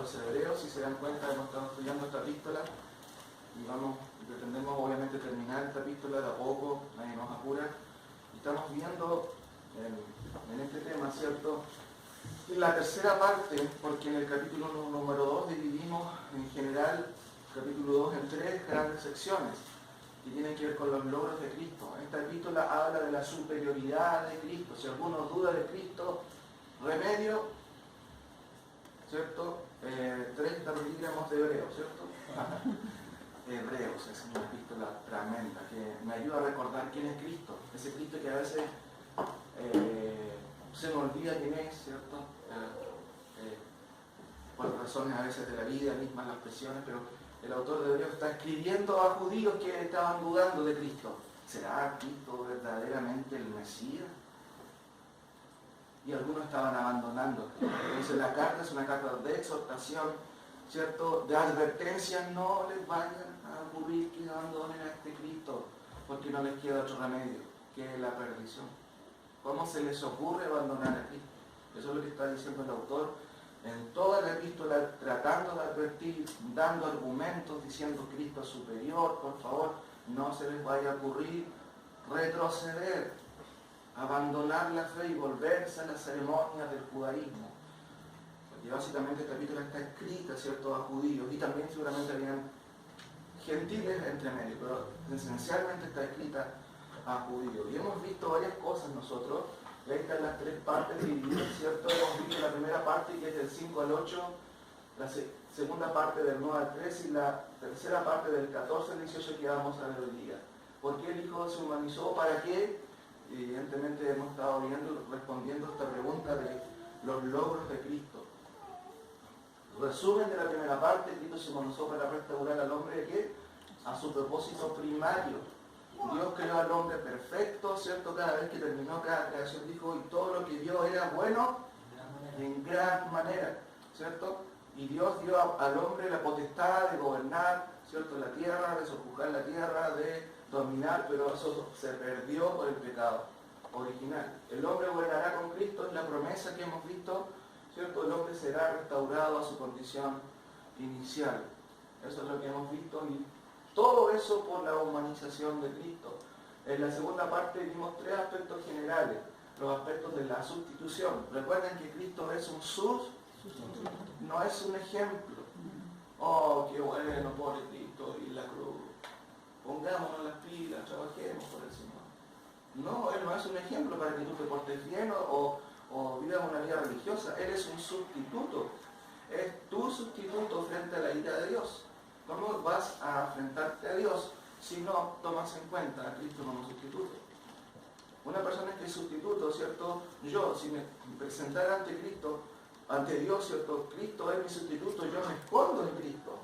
los Hebreos. Si se dan cuenta, hemos estado estudiando esta epístola y pretendemos obviamente terminar esta epístola de a poco, nadie nos apura. Y estamos viendo en este tema, ¿cierto?, la tercera parte, porque en el capítulo número 2 dividimos en general el capítulo 2 en 3 grandes secciones que tienen que ver con los logros de Cristo. Esta epístola habla de la superioridad de Cristo. Si alguno duda de Cristo, remedio, ¿cierto? 30 miligramos de Hebreos, ¿cierto? Hebreos es una epístola tremenda que me ayuda a recordar quién es Cristo. Ese Cristo que a veces se me olvida quién es, ¿cierto? Por razones a veces de la vida misma, las presiones, pero el autor de Hebreos está escribiendo a judíos que estaban dudando de Cristo. ¿Será Cristo verdaderamente el Mesías? Y algunos estaban abandonando. Entonces la carta es una carta de exhortación, ¿cierto?, de advertencia. No les vayan a ocurrir que abandonen a este Cristo, porque no les queda otro remedio que la perdición. ¿Cómo se les ocurre abandonar a Cristo? Eso es lo que está diciendo el autor en toda la epístola, tratando de advertir, dando argumentos, diciendo Cristo es superior. Por favor, no se les vaya a ocurrir retroceder, abandonar la fe y volverse a las ceremonias del judaísmo. Porque básicamente esta epístola está escrita, ¿cierto?, a judíos, y también seguramente habían gentiles entre medio, pero esencialmente está escrita a judíos. Y hemos visto varias cosas nosotros, y ahí están las 3 partes divididas, ¿cierto? Hemos visto la primera parte, que es del 5 al 8, la segunda parte del 9 al 13 y la tercera parte del 14 al 18 que vamos a ver hoy día. ¿Por qué el Hijo se humanizó? ¿Para qué? Evidentemente hemos estado respondiendo esta pregunta de los logros de Cristo. Resumen de la primera parte: Cristo se humanizó para restaurar al hombre, ¿de qué? A su propósito primario. Dios creó al hombre perfecto, ¿cierto? Cada vez que terminó cada creación dijo, y todo lo que vio era bueno en gran manera, ¿cierto? Y Dios dio al hombre la potestad de gobernar, ¿cierto?, la tierra, de sojuzgar la tierra, de dominar, pero eso se perdió por el pecado original. El hombre gobernará con Cristo, es la promesa que hemos visto, ¿cierto? El hombre será restaurado a su condición inicial. Eso es lo que hemos visto, y todo eso por la humanización de Cristo. En la segunda parte vimos 3 aspectos generales, los aspectos de la sustitución. Recuerden que Cristo es un sustituto, no es un ejemplo. Oh, qué bueno, pobre Cristo y la cruz. Pongámonos las pilas, trabajemos por el Señor. No, Él no es un ejemplo para que tú te portes bien o vivas una vida religiosa. Él es un sustituto. Es tu sustituto frente a la ira de Dios. ¿Cómo vas a enfrentarte a Dios si no tomas en cuenta a Cristo como sustituto? Una persona que es sustituto, ¿cierto? Yo, si me presentara ante Cristo, ante Dios, ¿cierto? Cristo es mi sustituto, yo me escondo en Cristo,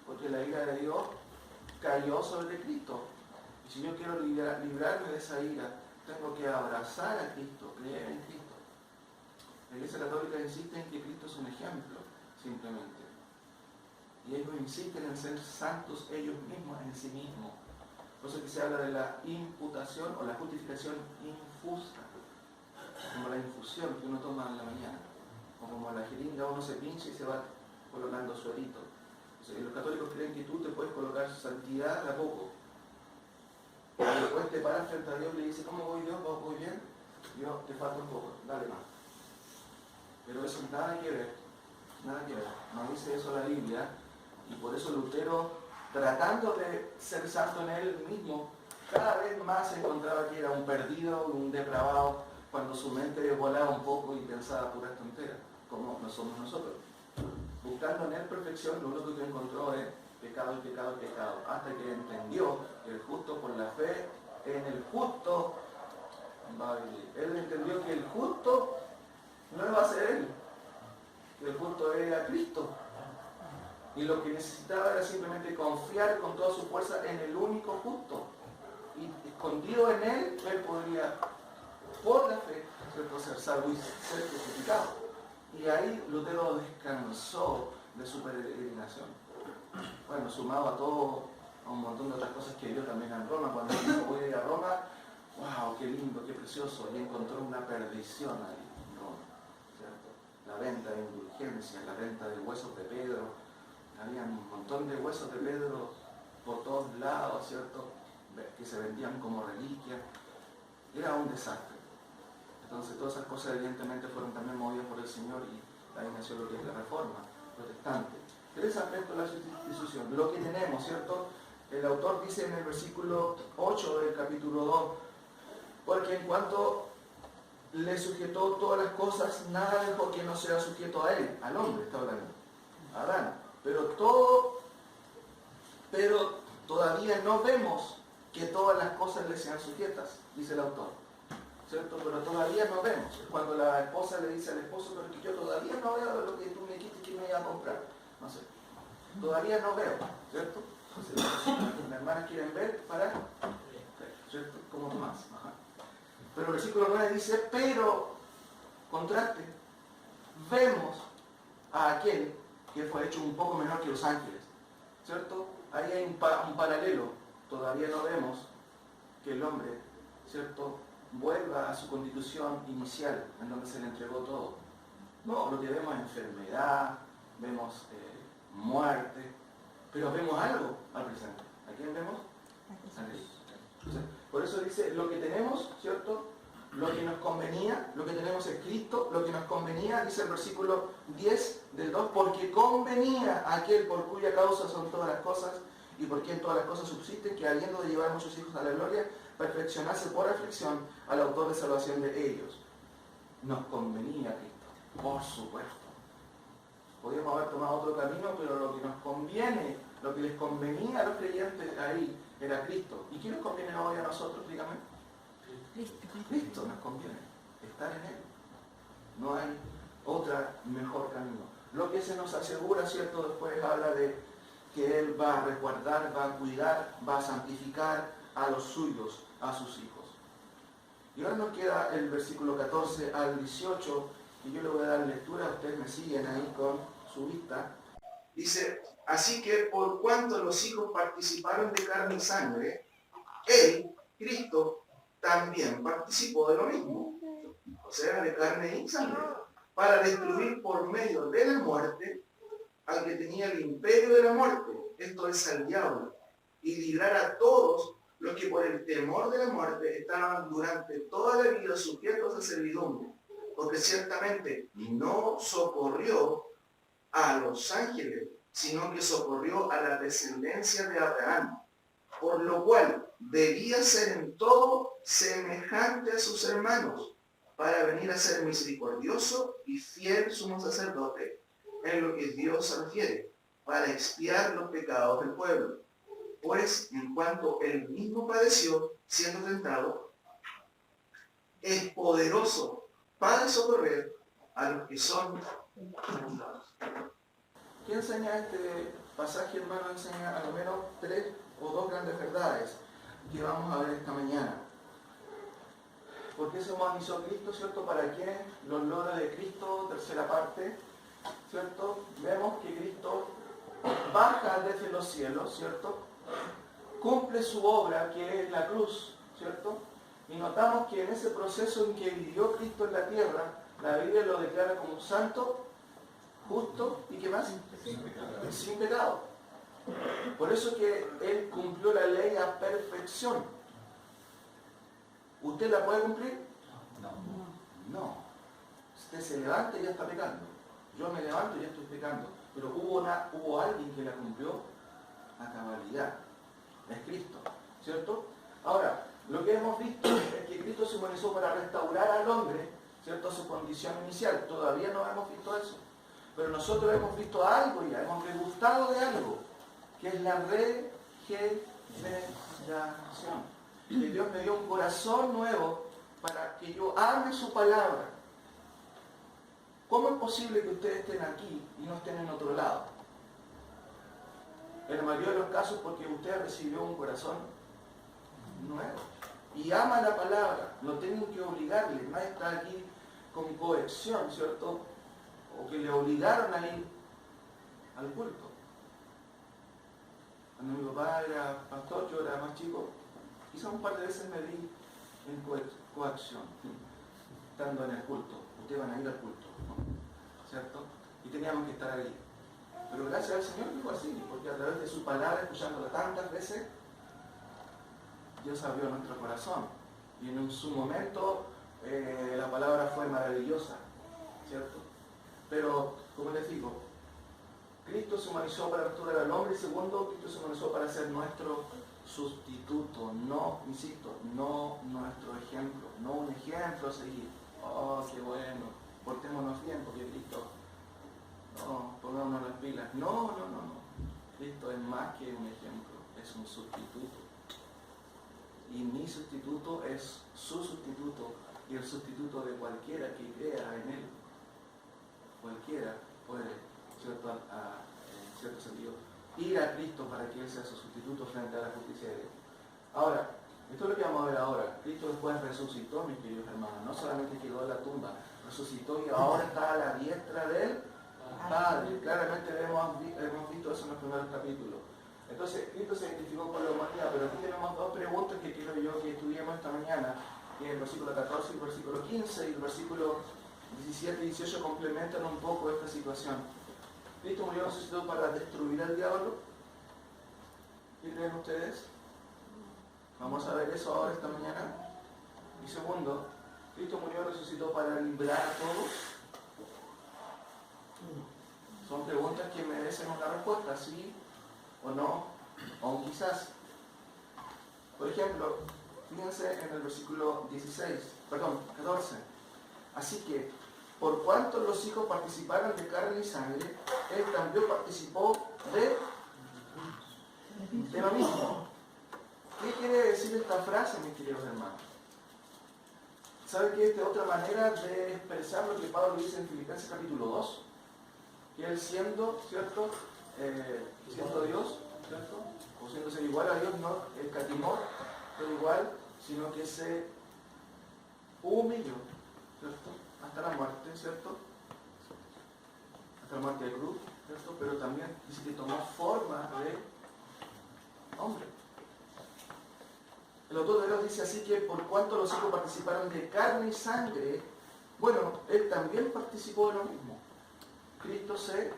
porque la ira de Dios cayó sobre Cristo. Y si yo quiero librarme de esa ira, tengo que abrazar a Cristo, creer en Cristo. La Iglesia Católica insiste en que Cristo es un ejemplo, simplemente. Y ellos insisten en ser santos ellos mismos en sí mismos. Por eso que se habla de la imputación o la justificación infusa, como la infusión que uno toma en la mañana, o como la jeringa uno se pincha y se va colocando suerito. O sea, los católicos creen que tú te puedes colocar santidad de a poco. Y después te paras frente a Dios y le dices, ¿cómo voy Dios? ¿Voy bien? Dios, te falta un poco, dale más. Pero eso nada que ver, nada que ver. No dice eso la Biblia. Y por eso Lutero, tratando de ser santo en él mismo, cada vez más se encontraba que era un perdido, un depravado, cuando su mente volaba un poco y pensaba puras tonteras, como no somos nosotros. Buscando en él perfección, lo único que encontró es pecado y pecado y pecado, hasta que entendió que el justo por la fe en el justo va a vivir. Él entendió que el justo no iba a ser él, que el justo era Cristo. Y lo que necesitaba era simplemente confiar con toda su fuerza en el único justo. Y escondido en él, él podría, por la fe, ser salvo y ser justificado. Y ahí Lutero descansó de su peregrinación. Bueno, sumado a todo, a un montón de otras cosas que vio también en Roma. Cuando dijo, voy a ir a Roma, wow, qué lindo, qué precioso. Y encontró una perdición ahí en Roma, ¿cierto? la venta de indulgencias, la venta de huesos de Pedro. Había un montón de huesos de Pedro por todos lados, ¿cierto? Que se vendían como reliquias. Era un desastre. Entonces todas esas cosas evidentemente fueron también movidas por el Señor y ahí nació lo que es la Reforma protestante. Tres aspectos de la sustitución. Lo que tenemos, ¿cierto? El autor dice en el versículo 8 del capítulo 2, porque en cuanto le sujetó todas las cosas, nada dejó que no sea sujeto a él, al hombre está hablando, a Adán. Pero todavía no vemos que todas las cosas le sean sujetas, dice el autor, ¿cierto? Pero todavía no vemos. Es cuando la esposa le dice al esposo, pero que yo todavía no veo lo que tú me dijiste que me iba a comprar. No sé, todavía no veo, ¿cierto? Entonces, las hermanas quieren ver para, ¿cierto? Como Tomás. Ajá. Pero el versículo 9 dice, pero, contraste, vemos a aquel que fue hecho un poco menor que los ángeles, ¿cierto? Ahí hay un paralelo. Todavía no vemos que el hombre, ¿cierto?, vuelva a su constitución inicial, en donde se le entregó todo. No, lo que vemos es enfermedad, vemos muerte, pero vemos algo al presente. ¿A quién vemos? A Cristo. Por eso dice, lo que tenemos, ¿cierto?, lo que nos convenía, lo que tenemos es Cristo, lo que nos convenía, dice el versículo 10 del 2, porque convenía a aquel por cuya causa son todas las cosas y por quien todas las cosas subsisten, que habiendo de llevar a muchos hijos a la gloria, perfeccionase por aflicción al autor de salvación de ellos. Nos convenía Cristo, por supuesto. Podríamos haber tomado otro camino, pero lo que nos conviene, lo que les convenía a los creyentes ahí, era Cristo. ¿Y qué nos conviene hoy a nosotros, dígame? Cristo nos conviene, estar en Él. No hay otro mejor camino. Lo que se nos asegura, ¿cierto? Después habla de que Él va a resguardar, va a cuidar, va a santificar a los suyos, a sus hijos. Y ahora nos queda el versículo 14 al 18, y yo le voy a dar lectura, ustedes me siguen ahí con su vista. Dice, así que por cuanto los hijos participaron de carne y sangre, Él, Cristo, también participó de lo mismo, o sea, de carne y sangre, para destruir por medio de la muerte al que tenía el imperio de la muerte, esto es al diablo, y librar a todos los que por el temor de la muerte estaban durante toda la vida sujetos a servidumbre, porque ciertamente no socorrió a los ángeles, sino que socorrió a la descendencia de Abraham, por lo cual debía ser en todo semejante a sus hermanos, para venir a ser misericordioso y fiel sumo sacerdote en lo que Dios se refiere, para expiar los pecados del pueblo. Pues en cuanto él mismo padeció siendo tentado, es poderoso para socorrer a los que son tentados. ¿Qué enseña este pasaje, hermano? Enseña a lo menos 3 o 2 grandes verdades que vamos a ver esta mañana. ¿Por qué se humanizó Cristo, cierto? ¿Para quién? Los logros de Cristo, tercera parte, ¿cierto? Vemos que Cristo baja desde los cielos, ¿cierto? Cumple su obra, que es la cruz, ¿cierto? Y notamos que en ese proceso en que vivió Cristo en la tierra, la Biblia lo declara como santo, justo y ¿qué más? Sin pecado. Por eso que Él cumplió la ley a perfección. ¿Usted la puede cumplir? No. Usted se levanta y ya está pecando. Yo me levanto y ya estoy pecando. Pero hubo alguien que la cumplió a cabalidad. Es Cristo, ¿cierto? Ahora, lo que hemos visto es que Cristo se humanizó para restaurar al hombre, ¿cierto?, a su condición inicial. Todavía no hemos visto eso. Pero nosotros hemos visto algo ya, hemos degustado de algo, que es la regeneración. Que Dios me dio un corazón nuevo para que yo ame su palabra. ¿Cómo es posible que ustedes estén aquí y no estén en otro lado? En la mayoría de los casos porque usted recibió un corazón nuevo y ama la palabra. No tienen que obligarle, nadie está aquí con coerción, ¿cierto? O que le obligaron a ir al culto. Cuando mi papá era pastor, yo era más chico, quizás un par de veces me vi en coacción, estando en el culto. Ustedes van a ir al culto, ¿no? ¿cierto? Y teníamos que estar ahí. Pero gracias al Señor que fue así, porque a través de su palabra, escuchándola tantas veces, Dios abrió nuestro corazón. Y en su momento la palabra fue maravillosa, ¿cierto? Pero, como les digo, Cristo se humanizó para restaurar al hombre, y segundo, Cristo se humanizó para ser nuestro sustituto, no, insisto, no nuestro ejemplo, no un ejemplo a seguir. Oh, qué bueno, portémonos bien porque Cristo, no, pongámonos las pilas. No. Cristo es más que un ejemplo, es un sustituto. Y mi sustituto es su sustituto y el sustituto de cualquiera que crea en él. Cualquiera puede, ¿cierto? En cierto sentido, ir a Cristo para que Él sea su sustituto frente a la justicia de Dios. Ahora, esto es lo que vamos a ver ahora. Cristo después resucitó, mis queridos hermanos. No solamente quedó en la tumba, resucitó y ahora está a la diestra del Padre. Claramente hemos visto eso en los primeros capítulos. Entonces, Cristo se identificó con la humanidad, pero aquí tenemos dos preguntas que quiero yo que estudiemos esta mañana, que es el versículo 14 y el versículo 15, y el versículo 17 y 18 complementan un poco esta situación. ¿Cristo murió resucitó para destruir al diablo? ¿Qué creen ustedes? Vamos a ver eso ahora esta mañana. Y segundo, ¿Cristo murió resucitó para librar a todos? Son preguntas que merecen una respuesta, sí o no, o quizás. Por ejemplo, fíjense en el versículo 14. Así que, por cuanto los hijos participaron de carne y sangre, Él también participó de lo mismo. ¿Qué quiere decir esta frase, mis queridos hermanos? ¿Saben que esta es otra manera de expresar lo que Pablo dice en Filipenses capítulo 2? Que Él siendo, ¿cierto? Siendo Dios, ¿cierto? O siendo ser igual a Dios, no escatimó, pero igual, sino que se humilló, ¿cierto? Hasta la muerte, ¿cierto? Hasta la muerte de cruz, ¿cierto? Pero también dice que tomó forma de hombre. El autor de Dios dice así que por cuanto los hijos participaron de carne y sangre, bueno, Él también participó de lo mismo. Cristo se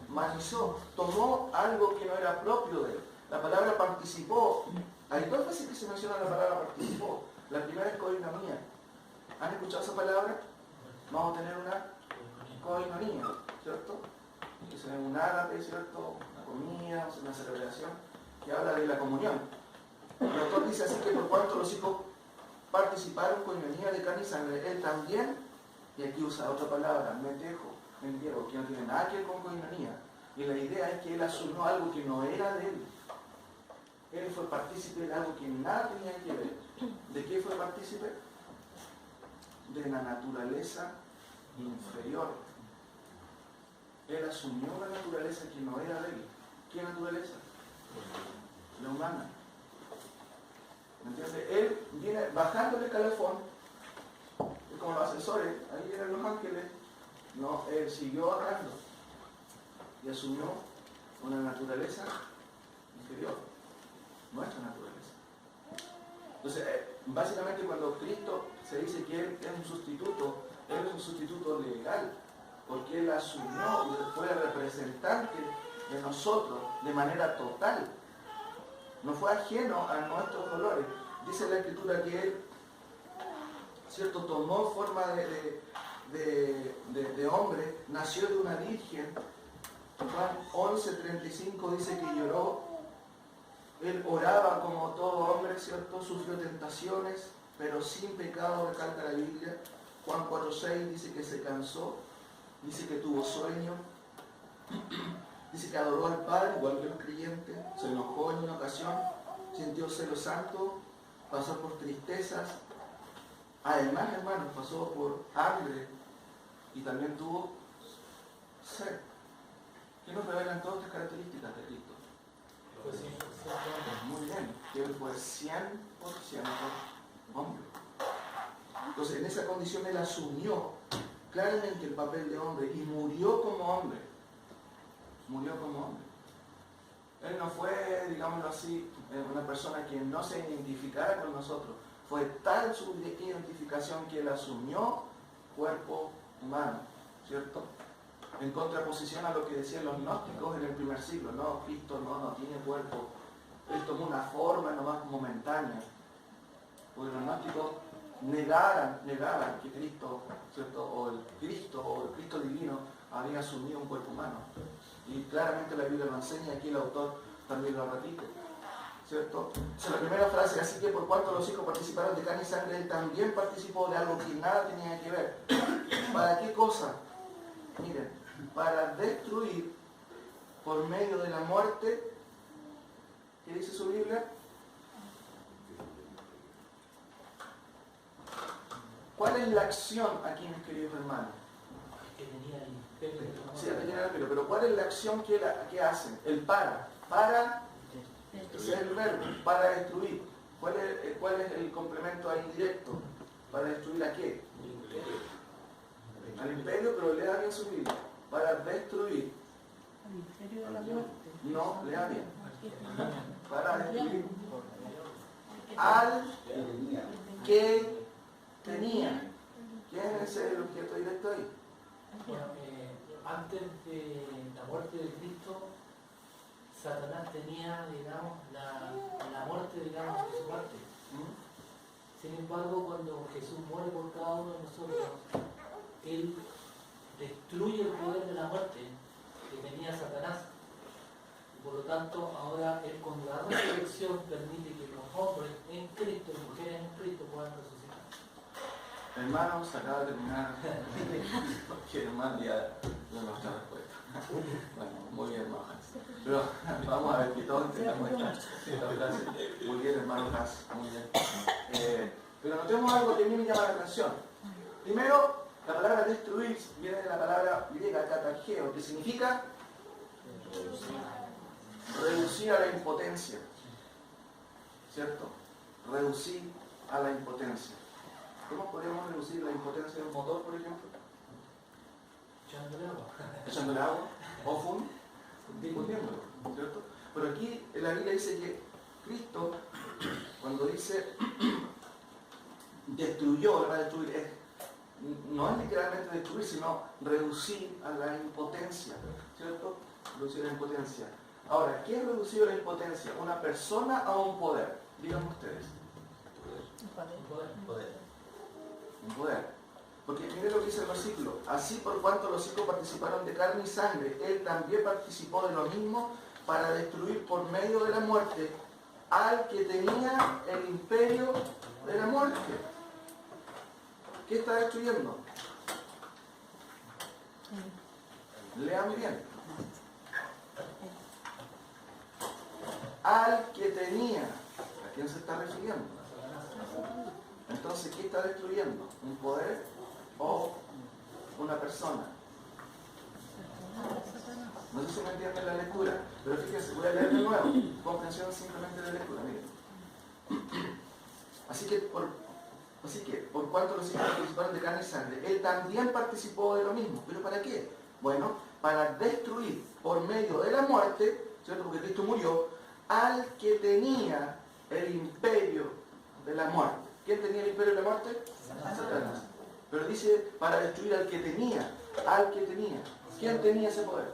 humanizó, tomó algo que no era propio de Él. La palabra participó, hay dos veces que se menciona la palabra participó. La primera es koinonia. ¿Han escuchado esa palabra? Vamos a tener una koinonia, ¿cierto? Es un árabe, ¿cierto? Una comida, una celebración que habla de la comunión. El autor dice así que por cuanto los hijos participaron koinonia de carne y sangre, Él también, y aquí usa otra palabra, metejo, que no tiene nada que ver con koinonia. Y la idea es que Él asumió algo que no era de Él. Él fue partícipe de algo que nada tenía que ver. ¿De qué fue partícipe? De la naturaleza inferior. Él asumió la naturaleza que no era de Él. ¿Qué naturaleza? La humana. ¿Me entiendes? Él viene bajando el escalafón, es como los ascensores, ahí vienen los ángeles. No, Él siguió bajando y asumió una naturaleza inferior, nuestra naturaleza. Entonces, básicamente cuando Cristo se dice que Él es un sustituto legal, porque Él asumió y fue el representante de nosotros de manera total. No fue ajeno a nuestros dolores. Dice la Escritura que Él, ¿cierto?, tomó forma de hombre, nació de una virgen. Juan 11:35 dice que lloró. Él oraba como todo hombre, ¿cierto? Sufrió tentaciones, pero sin pecado, recalca la Biblia. Juan 4:6 dice que se cansó, dice que tuvo sueño, dice que adoró al Padre, igual que los creyentes, se enojó en una ocasión, sintió celo santo, pasó por tristezas, además, hermanos, pasó por hambre y también tuvo sed. ¿Qué nos revelan todas estas características de Cristo? Muy bien, que Él fue 100% hombre. Entonces, en esa condición Él asumió claramente el papel de hombre y murió como hombre. Murió como hombre. Él no fue, digámoslo así, una persona que no se identificara con nosotros. Fue tal su identificación que Él asumió cuerpo humano. ¿cierto? En contraposición a lo que decían los gnósticos en el primer siglo. No, Cristo no tiene cuerpo. Él tomó una forma nomás momentánea. Porque los gnósticos negaban que Cristo, ¿cierto? O el Cristo divino había asumido un cuerpo humano. Y claramente la Biblia lo enseña, aquí el autor también lo repite, ¿cierto? O sea, la primera frase, así que por cuanto los hijos participaron de carne y sangre, él también participó de algo que nada tenía que ver. ¿Para qué cosa? Miren, para destruir por medio de la muerte. ¿Qué dice su Biblia? ¿Cuál es la acción aquí, mis queridos hermanos? Que tenía el imperio. Sí, tenía el imperio, pero ¿cuál es la acción que hacen? El para. Ese es el verbo, para destruir. ¿Cuál es el complemento ahí directo? ¿Para destruir a qué? Al imperio, pero lea bien su Biblia. Para destruir. Al imperio de la muerte. No, lea bien. Para destruir al que tenía. ¿Quién es el objeto directo ahí? Bueno, antes de la muerte de Cristo, Satanás tenía, digamos, la muerte, digamos, de su parte. Sin embargo, cuando Jesús muere por cada uno de nosotros, Él destruye el poder de la muerte que tenía Satanás. Y por lo tanto, ahora Él con la resurrección permite que los hombres en Cristo y mujeres en Cristo puedan resucitar. Hermanos, se acaba de terminar. Porque hermano ya no nos está respuesta. Bueno, muy bien, hermano Hans. Pero vamos a ver que todos entendamos esta frase. Muy bien, hermano Hans, muy bien. Pero notemos algo que a mí me llama la atención. Primero, la palabra destruir viene de la palabra griega katargeo, que significa reducir a la impotencia. ¿Cierto? Reducir a la impotencia. ¿Cómo podríamos reducir la impotencia de un motor, por ejemplo? Echándole agua. Echándole agua o fundiéndolo, ¿cierto? Pero aquí en la Biblia dice que Cristo, cuando dice destruyó, la palabra destruir no es literalmente destruir, sino reducir a la impotencia, ¿cierto? Reducir a la impotencia. Ahora, ¿qué es reducir a la impotencia? ¿Una persona o un poder? Díganme ustedes. Un poder. Porque miren lo que dice el versículo. Así por cuanto los hijos participaron de carne y sangre, él también participó de lo mismo para destruir por medio de la muerte al que tenía el imperio de la muerte. ¿Qué está destruyendo? Lean bien. Al que tenía. ¿A quién se está refiriendo? Entonces, ¿qué está destruyendo? ¿Un poder o una persona? No sé si me entienden la lectura, pero fíjense, voy a leer de nuevo. Comprensión simplemente de la lectura, miren. Así que por cuanto los hijos participaron de carne y sangre, él también participó de lo mismo. ¿Pero para qué? Bueno, para destruir por medio de la muerte, ¿cierto? Porque Cristo murió, al que tenía el imperio de la muerte. ¿Quién tenía el imperio de la muerte? Satanás. Pero dice para destruir al que tenía. Al que tenía. ¿Quién tenía ese poder?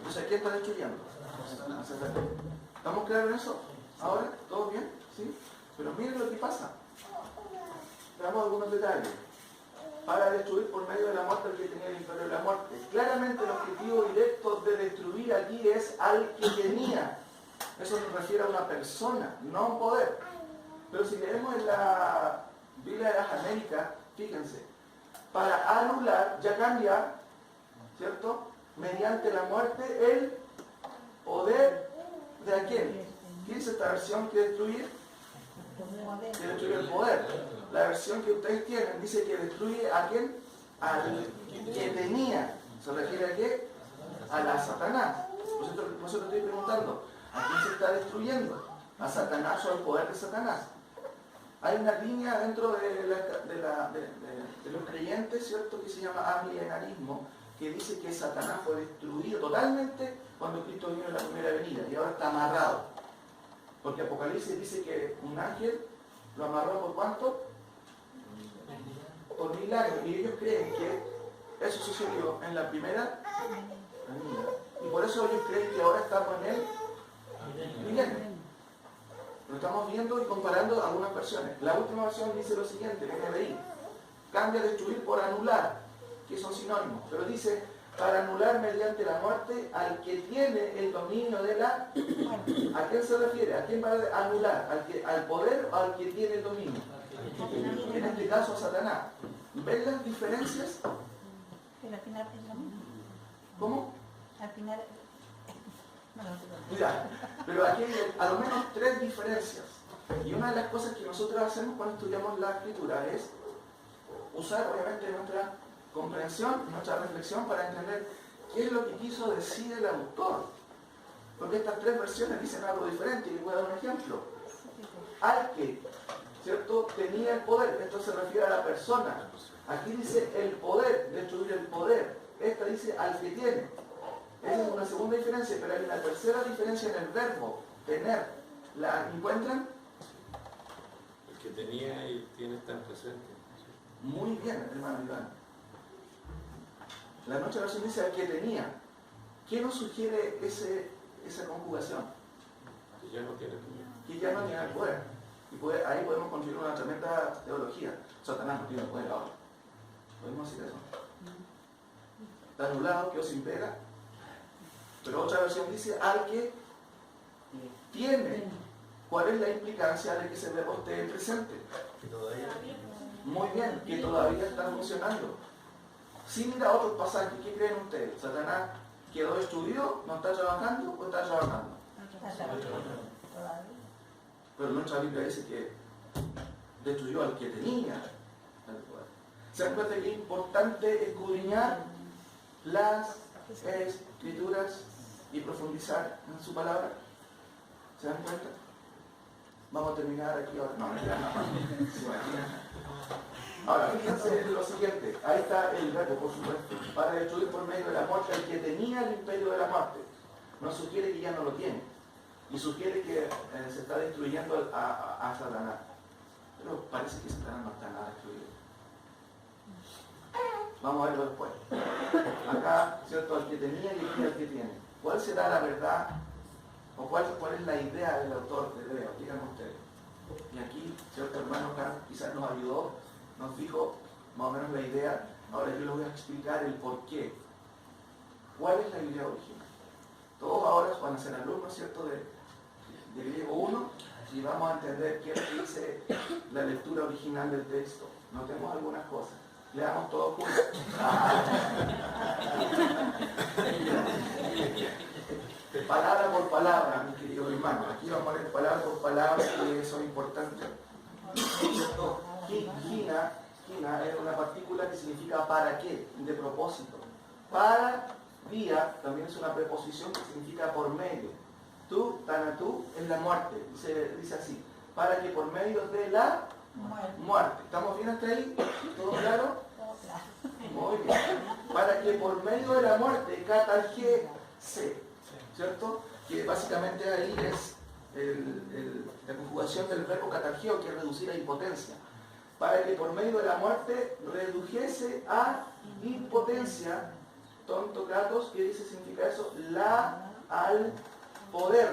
O sea, ¿quién está destruyendo? Satanás. ¿Estamos claros en eso? ¿Ahora? ¿Todo bien? ¿Sí? Pero miren lo que pasa. Veamos algunos detalles. Para destruir por medio de la muerte al que tenía el imperio de la muerte. Claramente el objetivo directo de destruir aquí es al que tenía. Eso se refiere a una persona, no a un poder. Pero si leemos en la Biblia de las Américas, fíjense, para anular, ya cambia, ¿cierto? Mediante la muerte, el poder de a quién. ¿Qué dice esta versión que destruye? Que destruye el poder. La versión que ustedes tienen dice que destruye a quién? Al que tenía. ¿Se refiere a qué? A la Satanás. Por eso te estoy preguntando, ¿a quién se está destruyendo? ¿A Satanás o al poder de Satanás? Hay una línea dentro de los creyentes, ¿cierto?, que se llama amilenarismo, que dice que Satanás fue destruido totalmente cuando Cristo vino en la primera venida y ahora está amarrado. Porque Apocalipsis dice que un ángel lo amarró por ¿cuánto? Por 1000 años. Y ellos creen que Eso sucedió en la primera venida. Y por eso ellos creen que ahora estamos en el milenio. Lo estamos viendo y comparando algunas versiones. La última versión dice lo siguiente, NBI. Cambia destruir por anular, que son sinónimos. Pero dice, para anular mediante la muerte al que tiene el dominio de la... ¿A quién se refiere? ¿A quién va a anular? ¿Al poder o al que tiene el dominio? En este caso a Satanás. ¿Ven las diferencias? Pero al final es lo mismo. ¿Cómo? Al final... Mira, pero aquí hay a lo menos 3 diferencias. Y una de las cosas que nosotros hacemos cuando estudiamos la escritura es usar obviamente nuestra comprensión, nuestra reflexión para entender qué es lo que quiso decir el autor. Porque estas 3 versiones dicen algo diferente y les voy a dar un ejemplo. Al que, ¿cierto?, tenía el poder, esto se refiere a la persona. Aquí dice el poder, destruir el poder. Esta dice al que tiene. Esa es una segunda diferencia, pero hay una tercera diferencia en el verbo, tener. ¿La encuentran? El que tenía y tiene estar presente. Muy bien, hermano Iván. La nuestra versión dice al que tenía. ¿Qué nos sugiere esa conjugación? Que ya no tiene poder. Que ya no tiene el poder. Y ahí podemos construir una tremenda teología. Satanás no tiene poder ahora. ¿Podemos decir eso? Está anulado, quedó sin pega. Pero otra versión dice al que tiene. ¿Cuál es la implicancia de que ese verbo esté presente? Que todavía Muy bien, que todavía está funcionando. Si mira otros pasajes, ¿qué creen ustedes? ¿Satanás quedó destruido? ¿No está trabajando o está trabajando? Pero nuestra Biblia dice que destruyó al que tenía el poder. ¿Se dan cuenta que es importante escudriñar las escrituras y profundizar en su palabra? ¿Se dan cuenta? Vamos a terminar aquí ahora. No, ahora, fíjense en lo siguiente. Ahí está el verbo, por supuesto. Para destruir por medio de la muerte al que tenía el imperio de la muerte. No sugiere que ya no lo tiene. Y sugiere que se está destruyendo a Satanás. Pero parece que Satanás no está nada destruido. Vamos a verlo después. Acá, ¿cierto? Al que tenía y aquí al que tiene. ¿Cuál será la verdad? ¿O cuál es la idea del autor de Hebreo? Díganme ustedes. Y aquí, ¿cierto? Hermano Carlos quizás nos ayudó, nos dijo más o menos la idea. Ahora yo les voy a explicar el por qué. ¿Cuál es la idea original? Todos ahora van a ser alumnos, ¿cierto? De griego 1 y vamos a entender qué es lo que dice la lectura original del texto. Notemos algunas cosas. Leamos todos juntos. Palabra por palabra, mi querido hermano. Aquí vamos a poner palabra por palabra, que eso es importante. Gina es una partícula que significa para qué, de propósito. Para día también es una preposición que significa por medio. Tú, tanatú, es la muerte. Dice así. Para que por medio de la muerte. ¿Estamos bien hasta ahí? ¿Todo claro? Muy bien. Para que por medio de la muerte, catargese, ¿cierto? Que básicamente ahí es la conjugación del verbo catargeo, que es reducir a impotencia. Para que por medio de la muerte redujese a impotencia, tonto kratos, ¿qué dice significa eso? La al poder.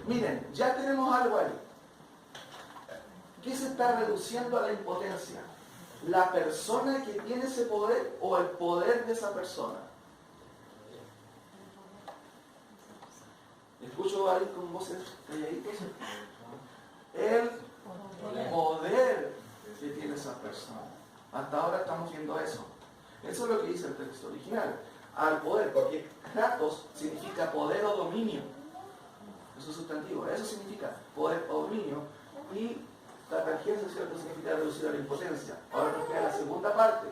Miren, ya tenemos algo ahí. ¿Qué se está reduciendo a la impotencia? ¿La persona que tiene ese poder o el poder de esa persona? Escucho ahí con voces calladitas. El poder que tiene esa persona. Hasta ahora estamos viendo eso. Eso es lo que dice el texto original. Al poder, porque kratos significa poder o dominio. Eso es sustantivo. Eso significa poder o dominio. Y catargese, ¿cierto?, significa reducir a la impotencia. Ahora nos queda la segunda parte.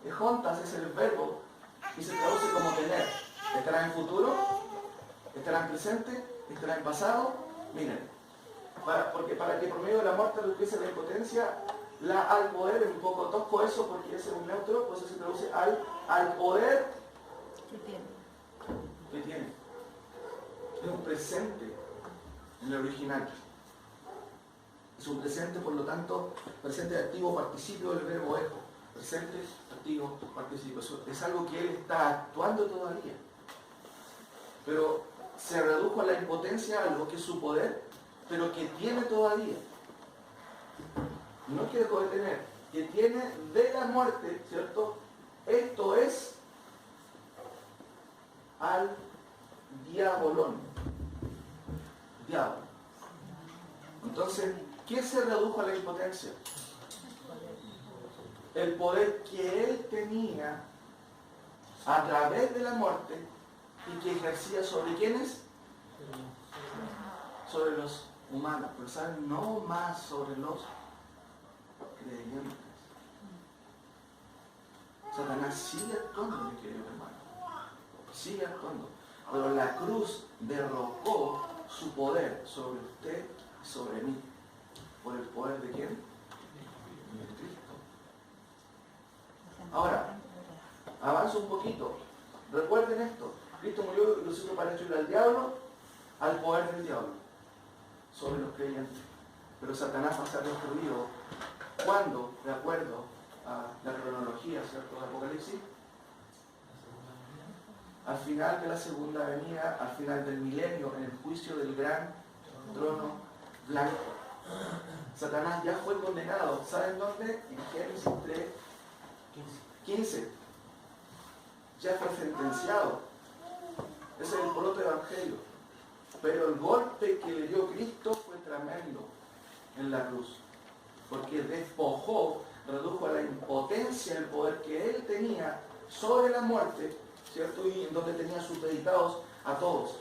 Ejontas es el verbo y se traduce como tener. ¿Estará en futuro? ¿Estará en presente? ¿Estará en pasado? Miren, porque para que por medio de la muerte redujese la impotencia, la al poder es un poco tosco eso porque es un neutro, pues eso se traduce al poder que tiene. Es un presente en el original. Es un presente, por lo tanto, presente activo participio del verbo ejo. Presente testigo, participó. Es algo que él está actuando todavía. Pero se redujo a la impotencia algo que es su poder, pero que tiene todavía. No que dejó de tener, que tiene de la muerte, ¿cierto? Esto es al diabolón. Diablo. Entonces, ¿qué se redujo a la impotencia? El poder que él tenía a través de la muerte y que ejercía sobre ¿quiénes? Sobre los humanos, pero ¿saben? No más sobre los creyentes. Satanás sigue actuando, mi querido hermano. Sigue actuando. Pero la cruz derrocó su poder sobre usted y sobre mí. ¿Por el poder de quién? De Cristo. Ahora, avanzo un poquito. Recuerden esto. Cristo murió y resucitó para destruir al diablo, al poder del diablo, sobre los creyentes. Pero Satanás va a ser destruido cuando, de acuerdo a la cronología, ¿cierto?, de Apocalipsis, al final de la segunda venida, al final del milenio, en el juicio del gran trono blanco. Satanás ya fue condenado. ¿Saben dónde? En Génesis 3:15. Ya fue sentenciado. Ese es el proto evangelio. Pero el golpe que le dio Cristo fue tremendo en la cruz. Porque despojó, redujo a la impotencia el poder que él tenía sobre la muerte, ¿cierto? Y en donde tenía supeditados a todos.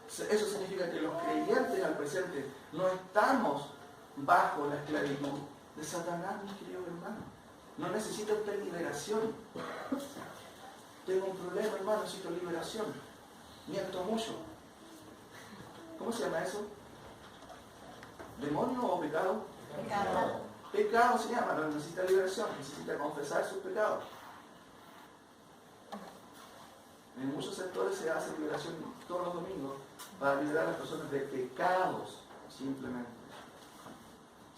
Eso significa que los creyentes al presente no estamos bajo la esclavitud de Satanás, mi querido hermano. No necesita usted liberación. Tengo un problema, hermano, necesito liberación. Miento mucho. ¿Cómo se llama eso? ¿Demonio o pecado? Pecado. Pecado se llama, no necesita liberación, necesita confesar sus pecados. En muchos sectores se hace liberación todos los domingos para liberar a las personas de pecados, simplemente.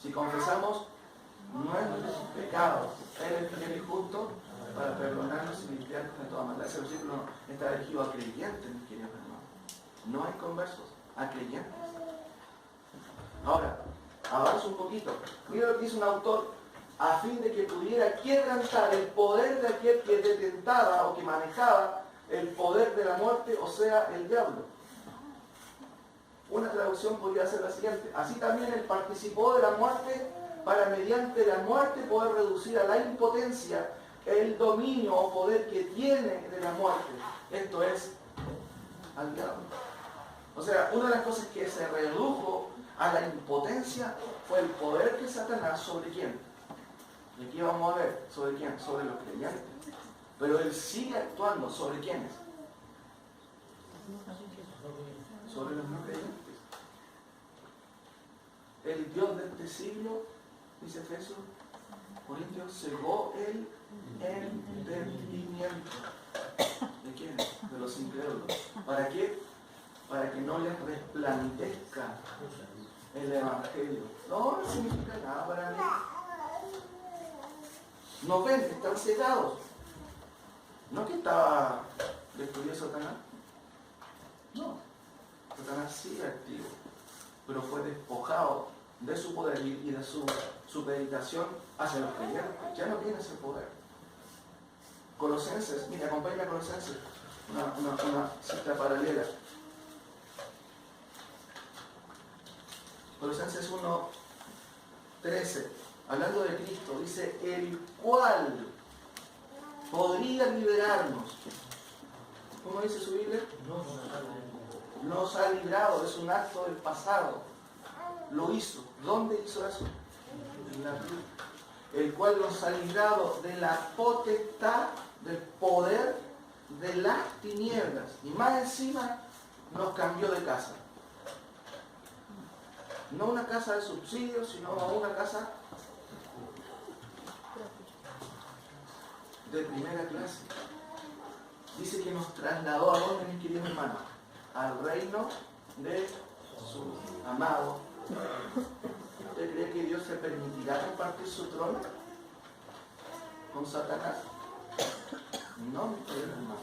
Si confesamos nuestros pecados, Él es fiel y justo para perdonarnos y limpiarnos de toda maldad. Ese versículo está dirigido a creyentes, mis queridos hermanos. No hay conversos, a creyentes. Ahora, avanzo un poquito. Mira lo que dice un autor, a fin de que pudiera quebrantar el poder de aquel que detentaba o que manejaba el poder de la muerte, o sea, el diablo. Una traducción podría ser la siguiente: así también él participó de la muerte para mediante la muerte poder reducir a la impotencia el dominio o poder que tiene de la muerte. Esto es al diablo. O sea, una de las cosas que se redujo a la impotencia fue el poder de Satanás sobre quién. Y aquí vamos a ver, ¿sobre quién? Sobre los creyentes. Pero él sigue actuando, ¿sobre quiénes? Sobre los no creyentes. El Dios de este siglo, dice Efesios, Corintios, cegó el entendimiento. ¿De quiénes? De los incrédulos. ¿Para qué? Para que no les resplandezca el Evangelio. No significa nada para mí. No ven, están cegados. No que estaba destruido Satanás. No. Satanás sigue activo, pero fue despojado de su poder y de su supeditación hacia los creyentes. Ya no tiene ese poder. Colosenses, mira, acompáñame a Colosenses, una cita paralela. Colosenses 1:13, hablando de Cristo, dice, el cual podría liberarnos. ¿Cómo dice su Biblia? Nos ha librado, es un acto del pasado. Lo hizo. ¿Dónde hizo eso? En la cruz. El cual nos ha librado de la potestad, del poder de las tinieblas. Y más encima nos cambió de casa. No una casa de subsidio, sino una casa de primera clase. Dice que nos trasladó a dónde, mis queridos hermanos, al reino de su amado. ¿Usted cree que Dios se permitirá compartir su trono? con Satanás? No, mi querido hermano,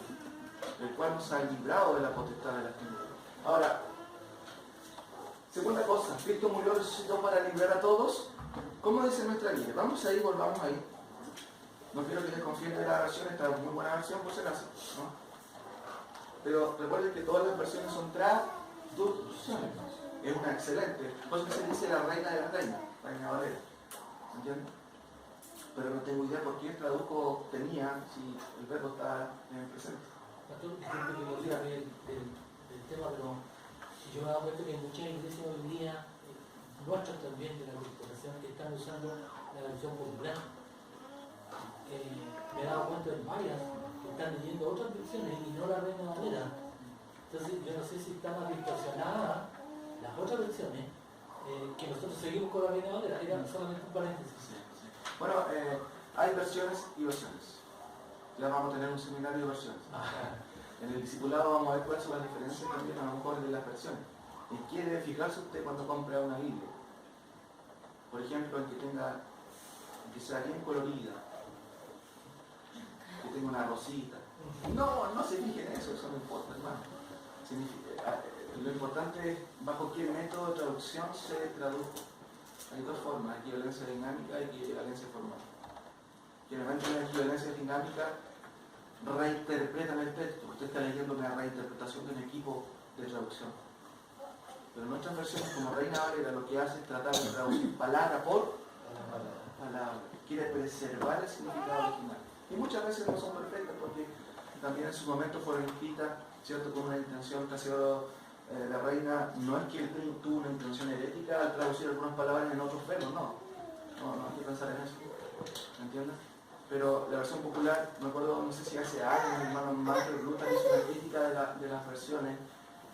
el cual nos ha librado de la potestad de las tinieblas. Ahora, segunda cosa, Cristo murió y resucitó para librar a todos. ¿Cómo dice nuestra Biblia? Vamos ahí, volvamos ahí. No quiero que desconfíen de la versión, esta es muy buena versión por si acaso, ¿no? Pero recuerden que todas las versiones son traducciones. Es una excelente. Por eso se dice la reina de las reinas, Reina Valera. ¿Entiendes? Pero no tengo idea por qué tradujo tenía si el verbo está en el presente. Pastor, disculpe que lo diga del tema, pero yo me he dado cuenta que muchas iglesias hoy día, nuestras también de la corporación, que están usando la versión popular. Me he dado cuenta de varias que están leyendo otras versiones y no la Reina Valera. Entonces yo no sé si están más distorsionadas las otras versiones que nosotros seguimos con la Reina Valera. Era solamente un paréntesis. Sí, sí. Bueno, hay versiones y versiones. Ya vamos a tener un seminario de versiones. En el discipulado vamos a ver cuáles son las diferencias también a lo mejor de las versiones. ¿En qué debe fijarse usted cuando compra una Biblia? Por ejemplo, en que sea bien colorida, que tenga una rosita. No se fije en eso no importa, hermano. Lo importante es bajo qué método de traducción se tradujo. Hay dos formas, equivalencia dinámica y equivalencia formal. Generalmente en la equivalencia dinámica reinterpretan el texto. Usted está leyendo una reinterpretación de un equipo de traducción. Pero en otras versiones, como Reina Valera, lo que hace es tratar de traducir palabra por palabra. Quiere preservar el significado original. Y muchas veces no son perfectas porque también en su momento fueron escritas, ¿cierto?, con una intención casi la Reina, no es que él tuvo una intención herética al traducir algunas palabras en otros verbos, no hay que pensar en eso, ¿me entiendes? Pero la versión popular, me acuerdo, no sé si hace años, mi hermano Michael Bluta hizo una crítica de las versiones,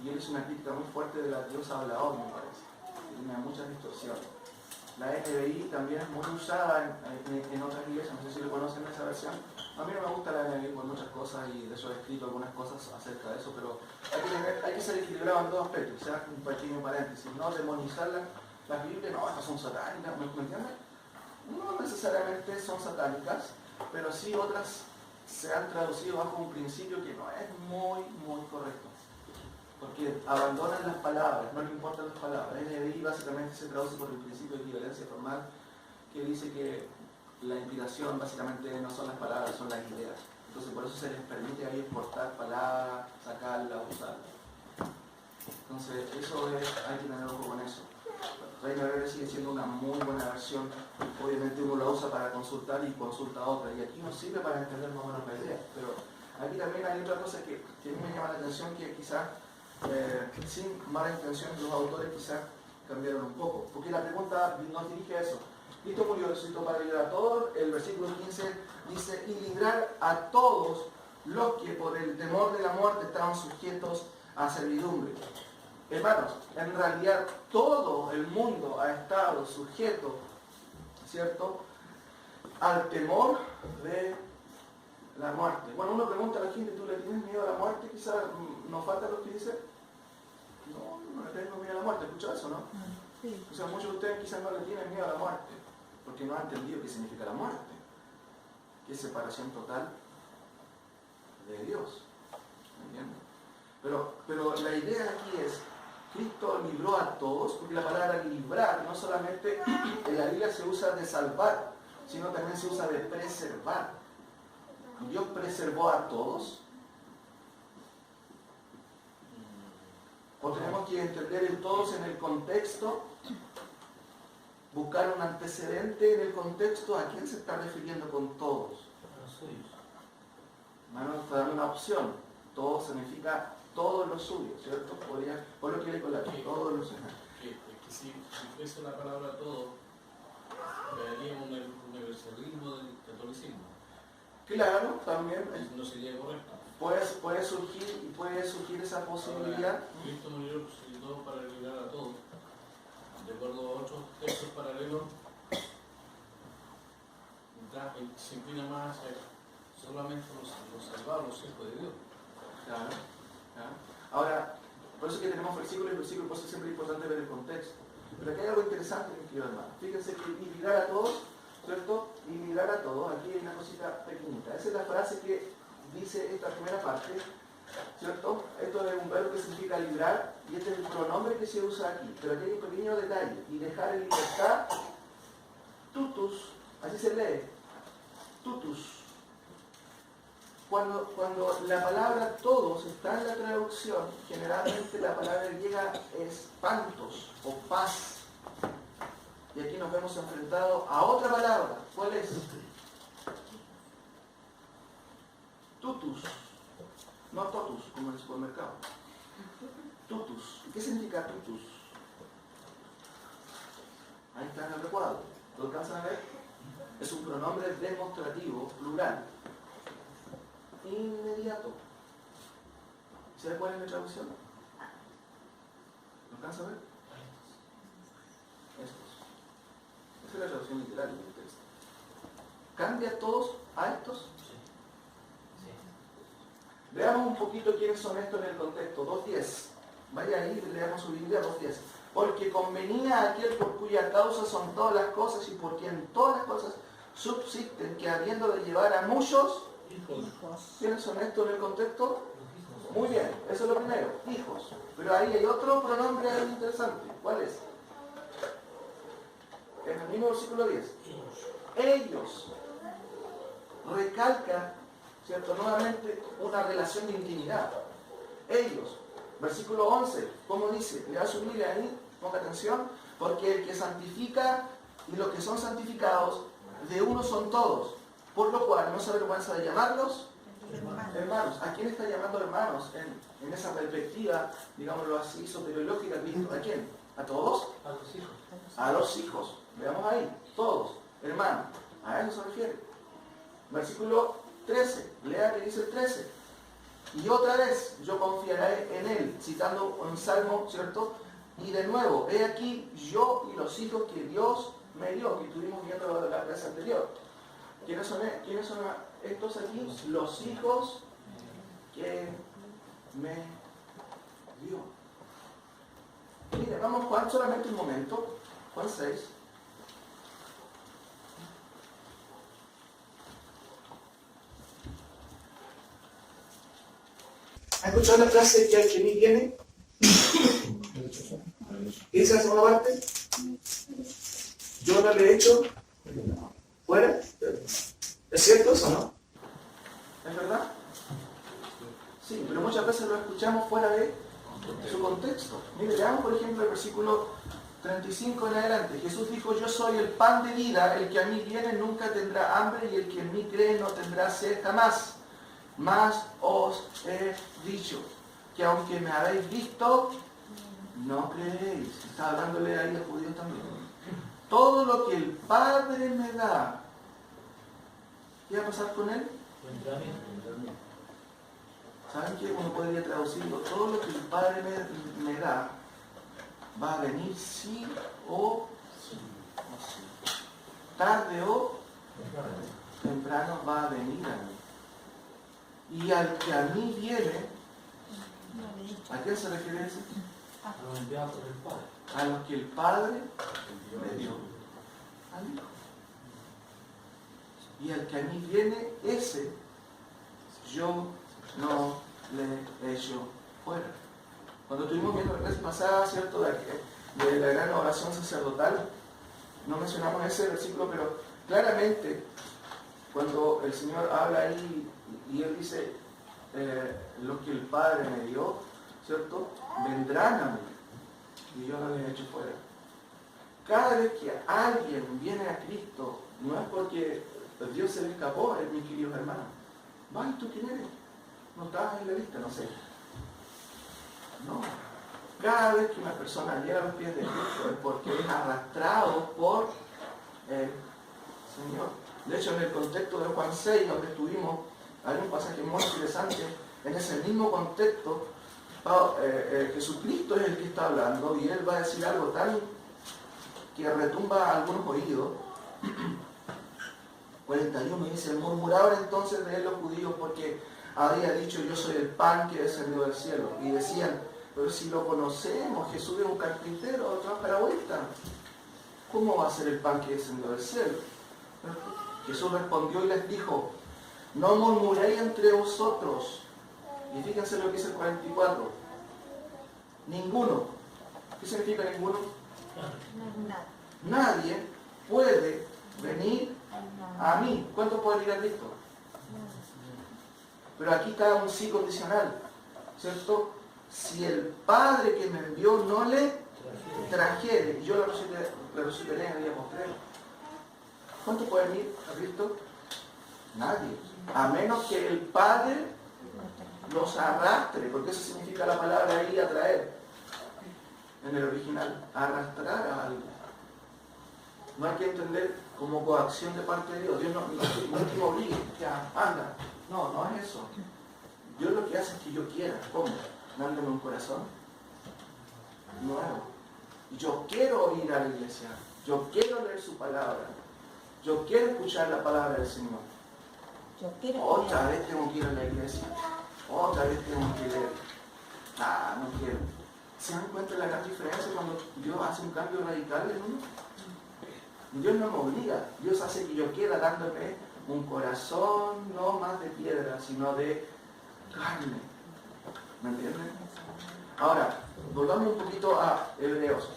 y él hizo una crítica muy fuerte de la diosa hablador, me parece, que tenía muchas distorsiones. La NBI también es muy usada en otras iglesias, no sé si lo conocen esa versión. A mí no me gusta la NBI por muchas cosas y de eso he escrito algunas cosas acerca de eso, pero hay que ser equilibrado en dos aspectos, o sea, un pequeño paréntesis, no demonizar las Biblias, no, estas son satánicas, ¿me entiendes? No necesariamente son satánicas, pero sí otras se han traducido bajo un principio que no es muy correcto. Porque abandonan las palabras, no le importan las palabras. NBI básicamente se traduce por el principio de equivalencia formal, que dice que la inspiración básicamente no son las palabras, son las ideas. Entonces por eso se les permite ahí exportar palabras, sacarlas, usarlas. Entonces eso hay que tener ojo con eso. Reina Valera sigue siendo una muy buena versión. Obviamente uno la usa para consultar y consulta otra. Y aquí nos sirve para entender más o menos la idea. Pero aquí también hay otra cosa que a mí me llama la atención, que quizás sin mala intención los autores quizás cambiaron un poco. Porque la pregunta nos dirige a eso. Cristo murió, resucitó para librar a todos. El versículo 15 dice, y librar a todos los que por el temor de la muerte estaban sujetos a servidumbre. Hermanos, en realidad todo el mundo ha estado sujeto, ¿cierto?, al temor de la muerte. Bueno, uno pregunta a la gente, ¿tú le tienes miedo a la muerte? Quizás nos falta lo que dice. No le tengo miedo a la muerte, ¿escucha eso, no? Sí. O sea, muchos de ustedes quizás no le tienen miedo a la muerte, porque no han entendido qué significa la muerte, que es separación total de Dios. ¿Entiendes? Pero la idea aquí es, Cristo libró a todos, porque la palabra librar no solamente en la Biblia se usa de salvar, sino también se usa de preservar. Dios preservó a todos. O tenemos que entender el todos en el contexto, buscar un antecedente en el contexto, ¿a quién se está refiriendo con todos? A los suyos. Hermano, nos está dando una opción. Todo significa todos los suyos, ¿cierto? Por lo que le coloca, todos los suyos. Es que si fuese la palabra todo, caeríamos en el universalismo del catolicismo. Claro, también No sería correcto. puede surgir esa posibilidad. Ahora, Cristo murió resucitó para librar a todos. De acuerdo a otros textos paralelos, se inclina más hacia solamente los salvados, los hijos de Dios. Claro. Ahora, por eso es que tenemos versículos y versículos, por eso siempre es importante ver el contexto. Pero aquí hay algo interesante, mi querido hermano. Fíjense que y librar a todos, ¿cierto? Y librar a todos, aquí hay una cosita dice la frase que dice esta primera parte, ¿cierto? Esto es un verbo que significa librar y este es el pronombre que se usa aquí. Pero aquí hay un pequeño detalle. Y dejar en libertad, tutus, así se lee, tutus. Cuando la palabra todos está en la traducción, generalmente la palabra griega es pantos o paz. Y aquí nos vemos enfrentados a otra palabra. ¿Cuál es? Tutus. No totus, como en el supermercado. Tutus. ¿Qué significa tutus? Ahí está en el recuadro. ¿Lo alcanzan a ver? Es un pronombre demostrativo plural. Inmediato. ¿Sabe cuál es la traducción? ¿Lo alcanzan a ver? Estos. Esa es la traducción literal del texto. ¿Cambia todos a estos? Veamos un poquito quiénes son estos en el contexto. 2.10. Vaya ahí y leamos su Biblia, 2.10. Porque convenía a aquel por cuya causa son todas las cosas y por quien todas las cosas subsisten, que habiendo de llevar a muchos Hijos. ¿quiénes son estos en el contexto? Muy bien, eso es lo primero, hijos. Pero ahí hay otro pronombre interesante. ¿Cuál es? En el mismo versículo 10. Ellos. Recalca, ¿cierto? Nuevamente una relación de intimidad. Ellos. Versículo 11. ¿Cómo dice? Le va a subir ahí, ponga atención. Porque el que santifica y los que son santificados, de uno son todos. Por lo cual no se avergüenza de llamarlos hermanos. ¿A quién está llamando hermanos en esa perspectiva, digámoslo así, soteriológica de Cristo? ¿A quién? ¿A todos? A los hijos. A los hijos. Veamos ahí. Todos. Hermanos. A eso se refiere. Versículo 13. Lea que dice el 13. Y otra vez yo confiaré en él. Citando un salmo, ¿cierto? Y de nuevo, he aquí yo y los hijos que Dios me dio. Que estuvimos viendo la clase anterior. ¿Quiénes son estos aquí? Los hijos que me dio. Mire, vamos Juan solamente un momento. Juan 6. ¿Ha escuchado la frase que al que ni viene? ¿Qué dice la segunda parte? Yo no le he hecho fuera. ¿Es cierto eso o no? ¿Es verdad? Sí, pero muchas veces lo escuchamos fuera de su contexto. Mire, veamos por ejemplo el versículo 35 en adelante. Jesús dijo, yo soy el pan de vida, el que a mí viene nunca tendrá hambre y el que en mí cree no tendrá sed jamás. Mas os he dicho que aunque me habéis visto, no creéis. Está hablándole ahí a judíos también. Todo lo que el Padre me da, ¿qué va a pasar con él? ¿Saben qué? Uno podría traducirlo. Todo lo que el Padre me da va a venir sí o sí. Tarde o temprano va a venir a mí. Y al que a mí viene, ¿a quién se refiere eso? A los enviados por el Padre. A los que el Padre me dio. Al Hijo. Y al que a mí viene, ese yo no le echo fuera. Cuando estuvimos viendo la vez pasada, ¿cierto? De la gran oración sacerdotal, no mencionamos ese versículo, pero claramente cuando el Señor habla ahí y Él dice, lo que el Padre me dio, ¿cierto? Vendrán a mí y yo no les echo fuera. Cada vez que alguien viene a Cristo, no es porque Dios se le escapó, mis queridos hermanos. ¿Vas tú quién eres? No estabas en la lista, no sé. No. Cada vez que una persona llega a los pies de Cristo es porque es arrastrado por el Señor. De hecho, en el contexto de Juan 6, donde estuvimos, hay un pasaje muy interesante. En ese mismo contexto, Jesucristo es el que está hablando y Él va a decir algo tan que retumba a algunos oídos. 41 dice, murmuraban entonces de él los judíos porque había dicho, yo soy el pan que descendió del cielo. Y decían, pero si lo conocemos, Jesús es un carpintero, trabaja la vuelta. ¿Cómo va a ser el pan que descendió del cielo? Jesús respondió y les dijo, No murmuréis entre vosotros. Y fíjense lo que dice el 44. Ninguno. ¿Qué significa ninguno? Nada. Nadie puede venir a mí. ¿Cuántos pueden ir a Cristo? Pero aquí está un sí condicional, ¿cierto? Si el Padre que me envió no le trajere, y yo lo resucitaré en el día postrero. ¿Cuántos pueden ir a Cristo? Nadie. A menos que el Padre los arrastre, porque eso significa la palabra ahí, atraer. En el original, arrastrar a algo. No hay que entender como coacción de parte de Dios. Dios no es que me obligue, ya, anda. No, no es eso. Dios lo que hace es que yo quiera. ¿Cómo? Dándome un corazón nuevo. Yo quiero ir a la iglesia. Yo quiero leer su palabra. Yo quiero escuchar la palabra del Señor. Yo quiero Otra vez tengo que ir a la iglesia. Otra vez tengo que leer. No quiero. ¿Se dan cuenta de la gran diferencia cuando Dios hace un cambio radical en uno? Dios no me obliga. Dios hace que yo quiera, dándome un corazón no más de piedra, sino de carne. ¿Me entienden? Ahora, volvamos un poquito a Hebreos,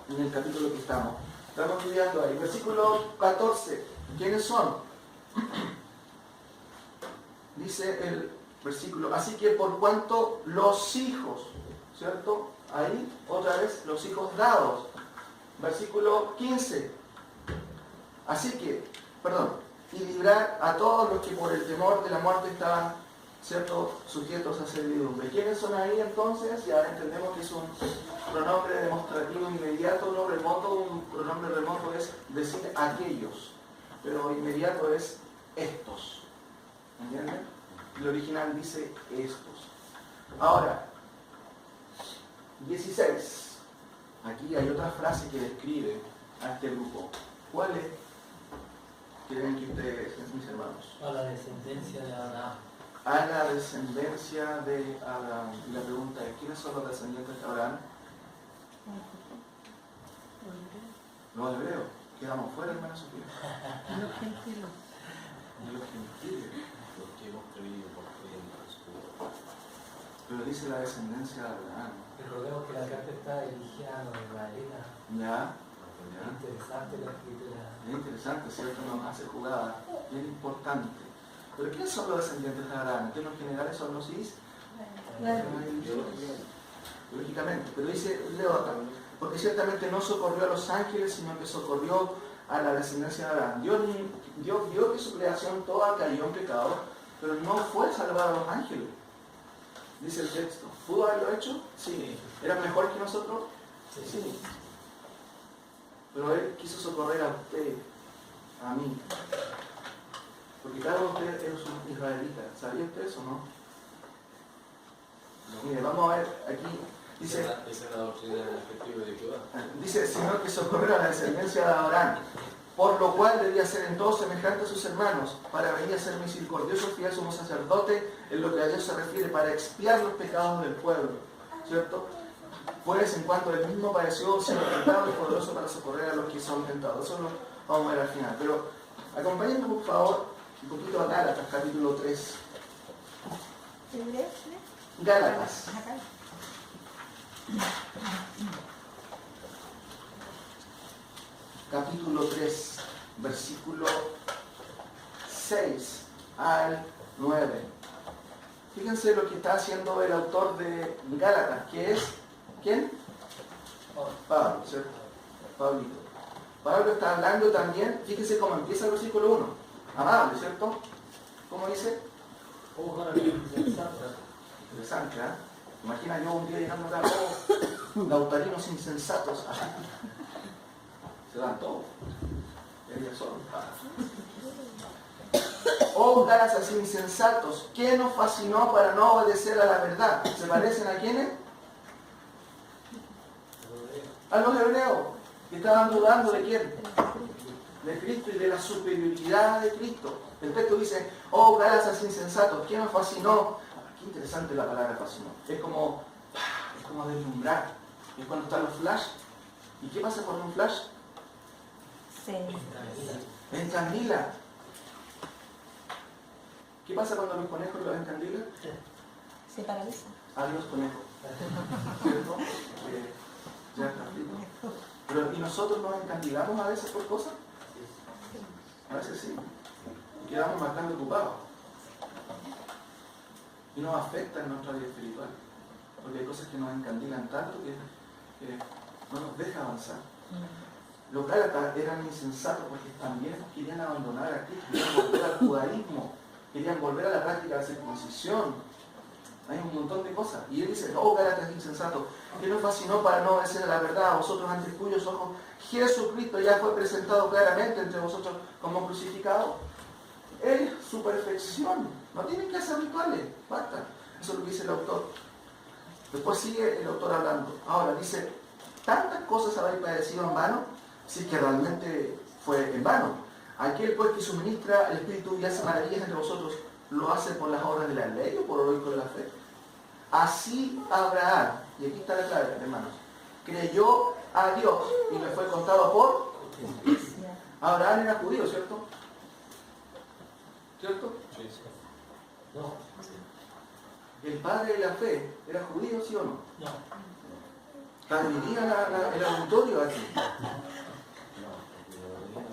en el capítulo que estamos. Estamos estudiando ahí. Versículo 14. ¿Quiénes son? Dice el versículo, así que por cuanto los hijos, ¿cierto? Ahí, otra vez, los hijos dados. Versículo 15. Así que, y librar a todos los que por el temor de la muerte estaban, ¿cierto?, sujetos a servidumbre. ¿Quiénes son ahí entonces? Ya entendemos que es un pronombre demostrativo inmediato, no remoto. Un pronombre remoto es decir aquellos, pero inmediato es estos. ¿Entienden? El original dice estos. Ahora, 16. Aquí hay otra frase que describe a este grupo. ¿Cuál es? ¿Quieren que ustedes, mis hermanos? A la descendencia de Adán. A la descendencia de Adán. Y la pregunta es, ¿quiénes son los descendientes de Abraham? Los hebreos. Quedamos fuera, hermana Sofía. los gentiles. Y los gentiles. Los que hemos creído por fe en Jesús. Pero dice la descendencia de Abraham. Recordemos que la carta está dirigida a los israelitas. ¿Ya? Es interesante la escritura. Es interesante, ¿cierto? Nos hace jugada. Es importante. ¿Pero quiénes son los descendientes de Abraham? En términos generales son los lógicamente. Pero dice, leo acá, porque ciertamente no socorrió a los ángeles, sino que socorrió a la descendencia de Abraham. Dios vio que su creación toda cayó en pecado, pero no fue salvar a los ángeles. Dice el texto. ¿Pudo haberlo hecho? Sí. ¿Era mejor que nosotros? Sí. Pero Él quiso socorrer a usted, a mí. Porque cada uno de ustedes es un israelita. ¿Sabía usted eso, no? Mire, vamos a ver aquí. Dice, esa es la doctrina del objetivo de Jehová. Dice, sino que socorrió a la descendencia de Abraham, por lo cual debía ser en todo semejante a sus hermanos, para venir a ser misericordioso, fiel sumo sacerdote, en lo que a Dios se refiere, para expiar los pecados del pueblo. ¿Cierto? Pues en cuanto él mismo padeció ser tentado y poderoso para socorrer a los que son tentados. Eso lo vamos a ver al final. Pero acompáñenme por favor un poquito a Gálatas, capítulo 3. Gálatas. Capítulo 3, versículo 6 al 9. Fíjense lo que está haciendo el autor de Gálatas, que es, ¿quién? Pablo, ¿cierto? Pablito. Pablo está hablando también, fíjense cómo empieza el versículo 1. Amable, ¿cierto? ¿Cómo dice? Interesante, ¿eh? Imagina yo un día llegando acá, lautarinos insensatos. Se dan todo. Ellos son. Oh, Gálatas insensatos, ¿quién nos fascinó para no obedecer a la verdad? ¿Se parecen a quiénes? A los hebreos, que estaban dudando de quién, de Cristo y de la superioridad de Cristo. El texto dice, oh, Gálatas insensatos, ¿quién nos fascinó? Qué interesante la palabra fascinó. Es como deslumbrar. Es cuando están los flash. ¿Y qué pasa con un flash? Se Encandila. ¿Qué pasa cuando los conejos los encandilan? Se paraliza. Adiós conejo. ¿Cierto? Ya está frito. Pero, ¿y nosotros nos encandilamos a veces por cosas? A veces sí. Y quedamos bastante ocupados. Y nos afecta en nuestra vida espiritual. Porque hay cosas que nos encandilan tanto que no nos deja avanzar. Los gálatas eran insensatos porque también querían abandonar a Cristo, querían volver al judaísmo, querían volver a la práctica de la circuncisión. Hay un montón de cosas. Y él dice, oh Gálatas insensatos, que nos fascinó para no obedecer a la verdad, a vosotros ante cuyos ojos Jesucristo ya fue presentado claramente entre vosotros como crucificado. Él, su perfección, no tienen que hacer rituales, basta. Eso es lo que dice el autor. Después sigue el autor hablando. Ahora dice, tantas cosas habéis padecido en vano, si es que realmente fue en vano. Aquel pues que suministra el Espíritu y hace maravillas entre vosotros, ¿lo hace por las obras de la ley o por el oído de la fe? Así Abraham, y aquí está la clave, hermanos, creyó a Dios y le fue contado por justicia. Abraham era judío, ¿cierto? ¿Cierto? Sí. No. El padre de la fe era judío, ¿sí o no? No. ¿Traduciría el auditorio aquí?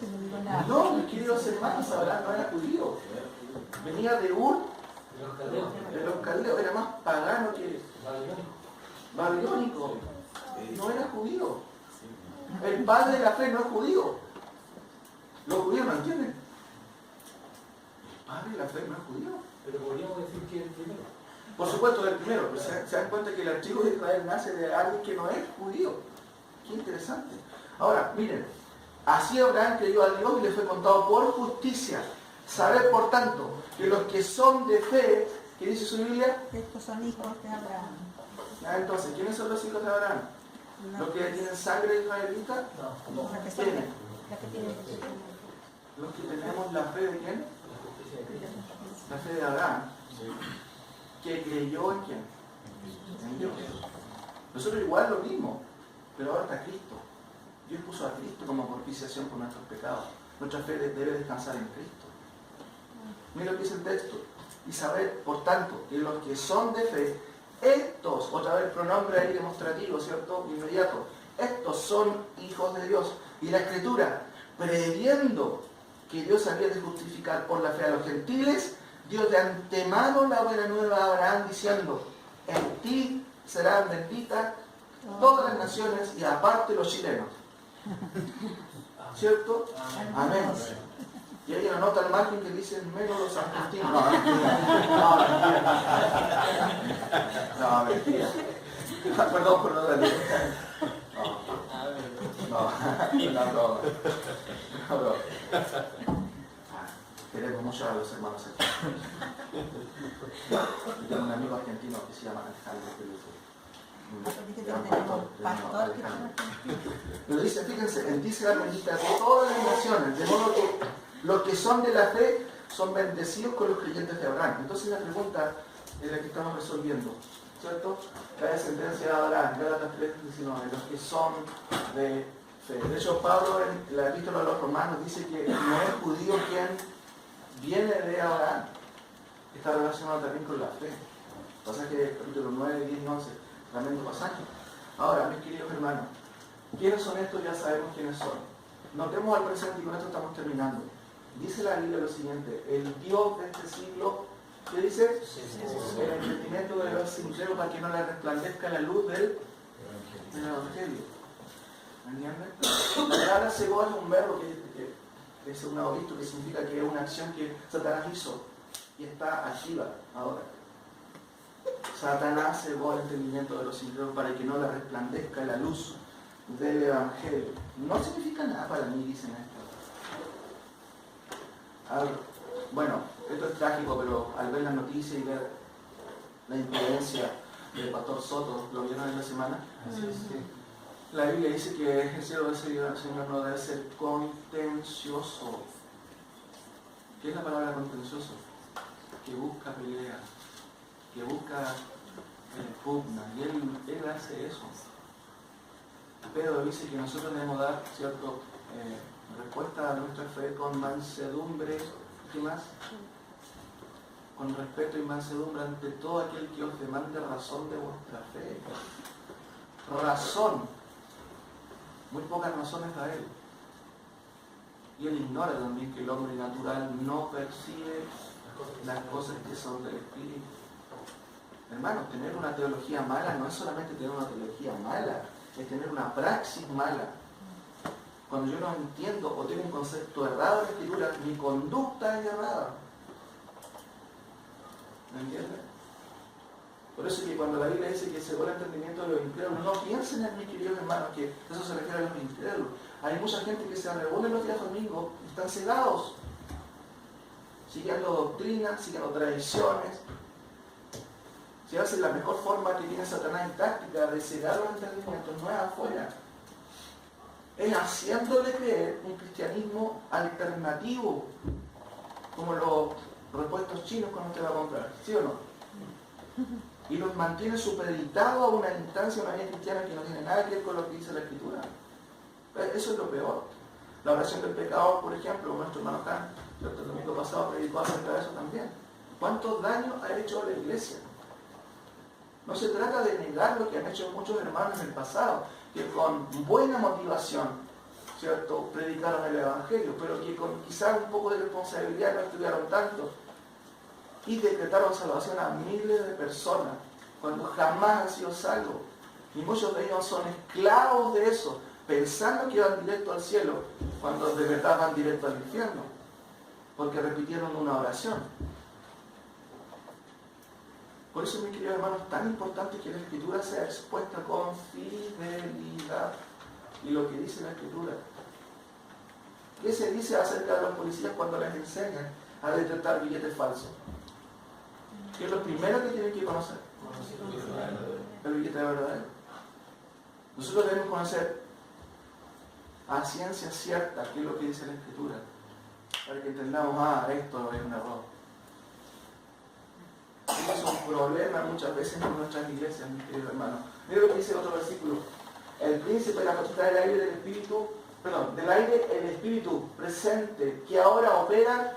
Que no digo nada. No, mis queridos hermanos, Abraham no era judío. Venía de Ur, de los caldeos, era más pagano que babilónico. No era judío. El padre de la fe no es judío. Los judíos no entienden. El padre de la fe no es judío. Pero podríamos decir que el primero. Por supuesto, el primero, pero se dan cuenta que el archivo de Israel nace de alguien que no es judío. Qué interesante. Ahora, miren, así Abraham creyó a Dios y le fue contado por justicia. Saber, por tanto, que los que son de fe, ¿qué dice su Biblia? Estos son hijos de Abraham. Entonces, ¿quiénes son los hijos de Abraham? ¿Los que tienen sangre israelita? No. La que son- ¿Quiénes? la que tiene Los que tenemos la fe de quién? La fe de Abraham. ¿Que creyó en quién? En Dios. Nosotros igual lo mismo, pero ahora está Cristo. Dios puso a Cristo como propiciación por nuestros pecados. Nuestra fe debe descansar en Cristo. Mira lo que dice el texto. Y saber, por tanto, que los que son de fe, estos, otra vez pronombre ahí demostrativo, ¿cierto? Inmediato. Estos son hijos de Dios. Y la Escritura, previendo que Dios había de justificar por la fe a los gentiles, Dios de antemano la buena nueva a Abraham diciendo, en ti serán benditas todas las naciones y aparte los chilenos. ¿Cierto? Amén. Y hay una nota al margen que dice menos los argentinos. No, mentira. Perdón por no darle. No. Queremos mucho a los hermanos aquí. Tengo un amigo argentino que se llama Alejandro pastor. Pero dice, fíjense, en ti serán benditas todas las naciones, de modo que los que son de la fe son bendecidos con los creyentes de Abraham. Entonces la pregunta es la que estamos resolviendo, ¿cierto? La descendencia de Abraham, Gálatas 3:19, los que son de fe. De hecho, Pablo en la epístola a los romanos dice que no es judío quien viene de Abraham. Está relacionado también con la fe. Pasaje capítulo 9, 10 y 11. Tremendo pasaje. Ahora, mis queridos hermanos, ¿quiénes son estos? Ya sabemos quiénes son. Notemos al presente y con esto estamos terminando. Dice la Biblia lo siguiente: el Dios de este siglo, ¿qué dice? El entendimiento de los sinceros para que no le resplandezca la luz del Evangelio. ¿Entienden? La palabra segó es un verbo que es un auristo, que significa que es una acción que Satanás hizo y está activa ahora. Satanás cegó el entendimiento de los sinceros para que no le resplandezca la luz del Evangelio. No significa nada para mí, dicen esto. Bueno, esto es trágico, pero al ver las noticias y ver la imprudencia del pastor Soto, ¿lo vieron en la semana? Así es. Sí. La Biblia dice que el cielo del Señor no debe ser contencioso. ¿Qué es la palabra contencioso? Que busca pelea, que busca pugna, y él hace eso. Pedro dice que nosotros debemos dar, ¿cierto?, respuesta a nuestra fe con mansedumbre. ¿Qué más? con respeto y mansedumbre ante todo aquel que os demande razón de vuestra fe. Razón. Muy pocas razones da él. Y él ignora también que el hombre natural no percibe las cosas que son del Espíritu. Hermanos, tener una teología mala no es solamente tener una teología mala, es tener una praxis mala. Cuando yo no entiendo o tengo un concepto errado de la Escritura, mi conducta es errada. ¿Me entienden? Por eso es que cuando la Biblia dice que cegó el entendimiento de los incrédulos, no piensen en mis queridos hermanos, que eso se refiere a los incrédulos. Hay mucha gente que se reúne los días domingos y están cegados, siguiendo doctrinas, siguiendo tradiciones. Si hace la mejor forma que tiene Satanás en táctica de cegar los entendimientos, no es afuera. Es haciéndole creer un cristianismo alternativo, como los repuestos chinos cuando te va a comprar, ¿sí o no? Y los mantiene supeditados a una instancia, una vida cristiana que no tiene nada que ver con lo que dice la Escritura. Eso es lo peor. La oración del pecador, por ejemplo, nuestro hermano Khan, el domingo pasado predicó acerca de eso también. ¿Cuántos daños ha hecho a la iglesia? No se trata de negar lo que han hecho muchos hermanos en el pasado, que con buena motivación, ¿cierto?, predicaron el Evangelio, pero que con quizás un poco de responsabilidad no estudiaron tanto y decretaron salvación a miles de personas cuando jamás han sido salvos. Y muchos de ellos son esclavos de eso, pensando que van directo al cielo, cuando de verdad van directo al infierno, porque repitieron una oración. Por eso, mis queridos hermanos, es tan importante que la Escritura sea expuesta con fidelidad. Y lo que dice la Escritura. ¿Qué se dice acerca de los policías cuando les enseñan a detectar billetes falsos? ¿Qué es lo primero que tienen que conocer? El billete verdadero. Nosotros debemos conocer a ciencia cierta qué es lo que dice la Escritura, para que entendamos, esto es un error. Es un problema muchas veces en nuestras iglesias, mis queridos hermanos. Mira lo que dice otro versículo. El príncipe de la potestad del aire del espíritu, del aire, el espíritu presente que ahora opera,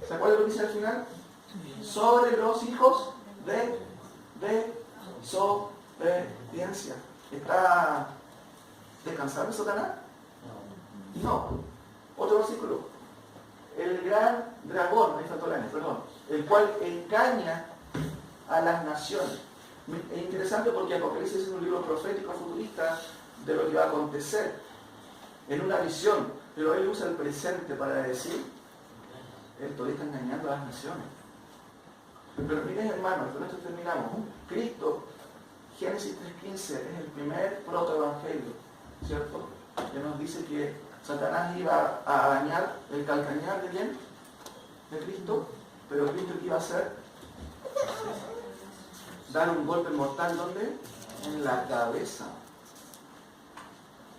¿se acuerdan lo que dice al final? Sobre los hijos de desobediencia. ¿Está descansando Satanás? No. Otro versículo. El gran dragón, ahí faltó la N, perdón, el cual engaña a las naciones. Es interesante porque Apocalipsis es un libro profético futurista de lo que va a acontecer en una visión, pero él usa el presente para decir, él todavía está engañando a las naciones. Pero miren, hermanos, con esto terminamos. Cristo, Génesis 3.15, es el primer protoevangelio, ¿cierto? Que nos dice que Satanás iba a dañar el calcañar de quién? De Cristo, pero Cristo ¿qué iba a hacer? Dar un golpe mortal, ¿dónde? En la cabeza.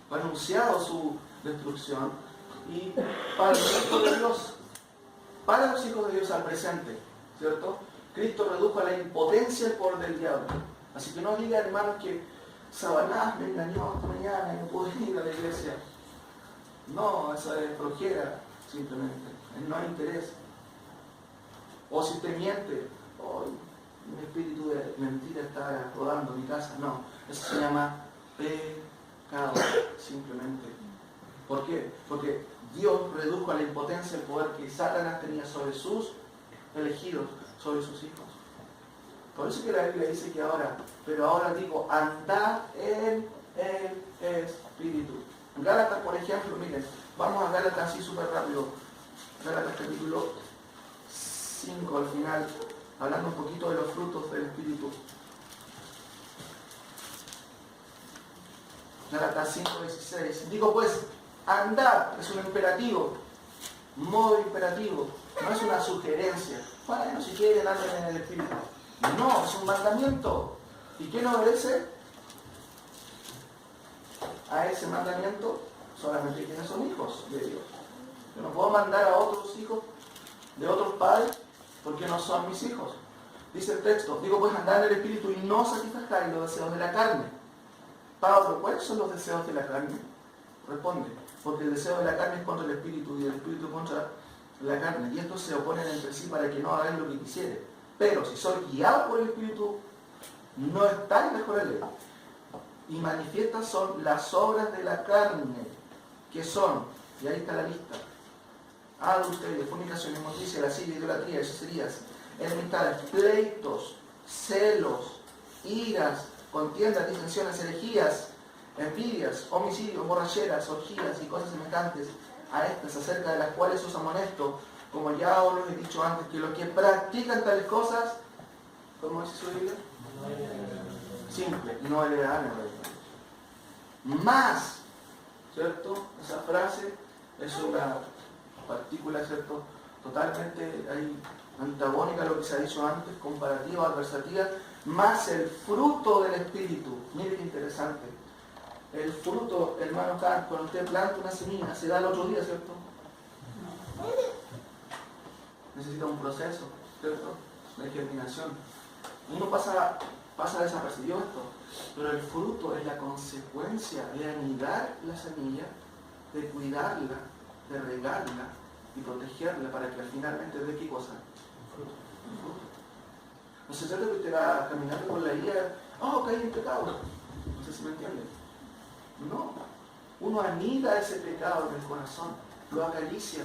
Fue anunciado su destrucción y para los hijos de Dios, para los hijos de Dios al presente, ¿cierto? Cristo redujo a la impotencia el poder del diablo. Así que no digan, hermanos, que Sabanás me engañó esta mañana y no pude ir a la iglesia. No, esa es flojera, simplemente. No hay interés. O si te miente, un espíritu de mentira está rodando mi casa. No, eso se llama pecado, simplemente. ¿Por qué? Porque Dios redujo a la impotencia el poder que Satanás tenía sobre sus elegidos, sobre sus hijos. Por eso que la Biblia dice que pero ahora digo, andad en el Espíritu. Gálatas, por ejemplo, miren, vamos a Gálatas así súper rápido. Gálatas capítulo 5 al final, hablando un poquito de los frutos del Espíritu. Gálatas 5:16. Digo pues, andad, es un imperativo, modo imperativo, no es una sugerencia. Bueno, si quieren, anden en el Espíritu. No, es un mandamiento. ¿Y quién obedece a ese mandamiento? Solamente quienes son hijos de Dios. Yo no puedo mandar a otros hijos de otros padres porque no son mis hijos. Dice el texto, digo pues andar en el Espíritu y no satisfacer los deseos de la carne. Pablo, ¿cuáles son los deseos de la carne? Responde, porque el deseo de la carne es contra el Espíritu y el Espíritu contra la carne, y estos se oponen entre sí para que no hagan lo que quisieren. Pero si soy guiado por el Espíritu, no estáis bajo la ley. Y manifiestas son las obras de la carne, que son, y ahí está la lista: adulterio, fornicación, inmundicia, lascivia, idolatría, hechicerías, enemistades, pleitos, celos, iras, contiendas, disensiones, herejías, envidias, homicidios, borracheras, orgías y cosas semejantes a estas, acerca de las cuales os amonesto, como ya os lo he dicho antes, que los que practican tales cosas, ¿cómo dice su Biblia? Simple, no heredarán el reino. Más, ¿cierto? Esa frase es una partícula, ¿cierto? Totalmente ahí antagónica a lo que se ha dicho antes, comparativa, adversativa, más el fruto del Espíritu. Mire qué interesante. El fruto, hermano, cuando usted planta una semilla, se da el otro día, ¿cierto? Necesita un proceso, ¿cierto? De germinación. Uno pasa desapercibido esto, pero el fruto es la consecuencia de anidar la semilla, de cuidarla, de regarla y protegerla para que finalmente dé ¿qué cosa? Un fruto. No se trata de que usted va caminando por la guía, oh, caí en pecado. No sé si me entiende. No. Uno anida ese pecado en el corazón, lo acaricia,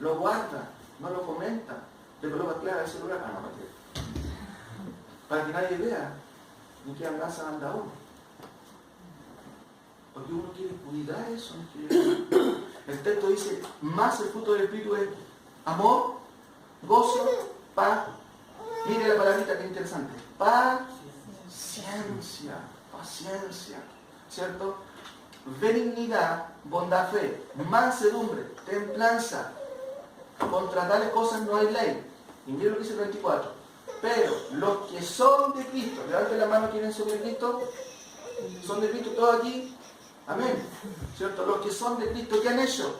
lo guarda, no lo comenta, le coloca clara ese lugar. Ah, no, mentira. Para que nadie vea ni qué andanza anda uno. Porque uno quiere cuidar eso. El texto dice, más el fruto del Espíritu es amor, gozo, paz. Mire la palabrita que interesante. Paciencia, ¿cierto? Benignidad, bondad, fe, mansedumbre, templanza. Contra tales cosas no hay ley. Y mire lo que dice el 24. Pero los que son de Cristo, levanten la mano, ¿quiénes son de Cristo? ¿Son de Cristo todos aquí? Amén. ¿Cierto? Los que son de Cristo, ¿qué han hecho?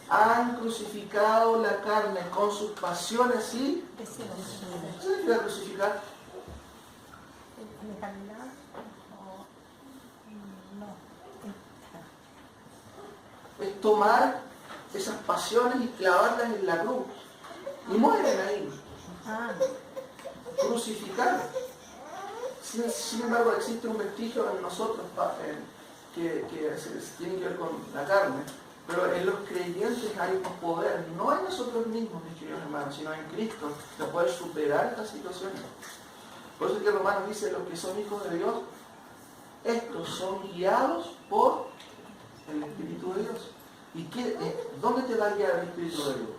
Han crucificado la carne con sus pasiones y... ¿Qué significa crucificar? Es tomar esas pasiones y clavarlas en la cruz. Y mueren ahí. Crucificar. Sin embargo, existe un vestigio en nosotros que tiene que ver con la carne, pero en los creyentes hay un poder, no en nosotros mismos, mis queridos hermanos, sino en Cristo, de poder superar estas situaciones. Por eso es que Romanos dice, los que son hijos de Dios, estos son guiados por el Espíritu de Dios. ¿Y dónde te va a guiar el Espíritu de Dios?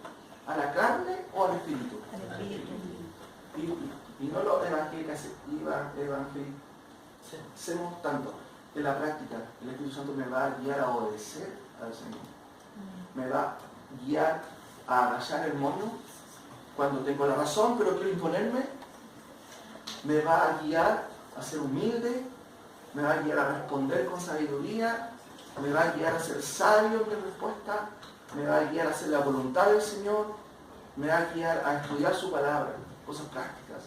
¿A la carne o al Espíritu? Al Espíritu. Y no lo evangelicemos tanto. En la práctica, el Espíritu Santo me va a guiar a obedecer al Señor. Me va a guiar a agachar el moño cuando tengo la razón, pero quiero imponerme. Me va a guiar a ser humilde. Me va a guiar a responder con sabiduría. Me va a guiar a ser sabio en mi respuesta. Me va a guiar a hacer la voluntad del Señor. Me va a guiar a estudiar su palabra. Cosas prácticas.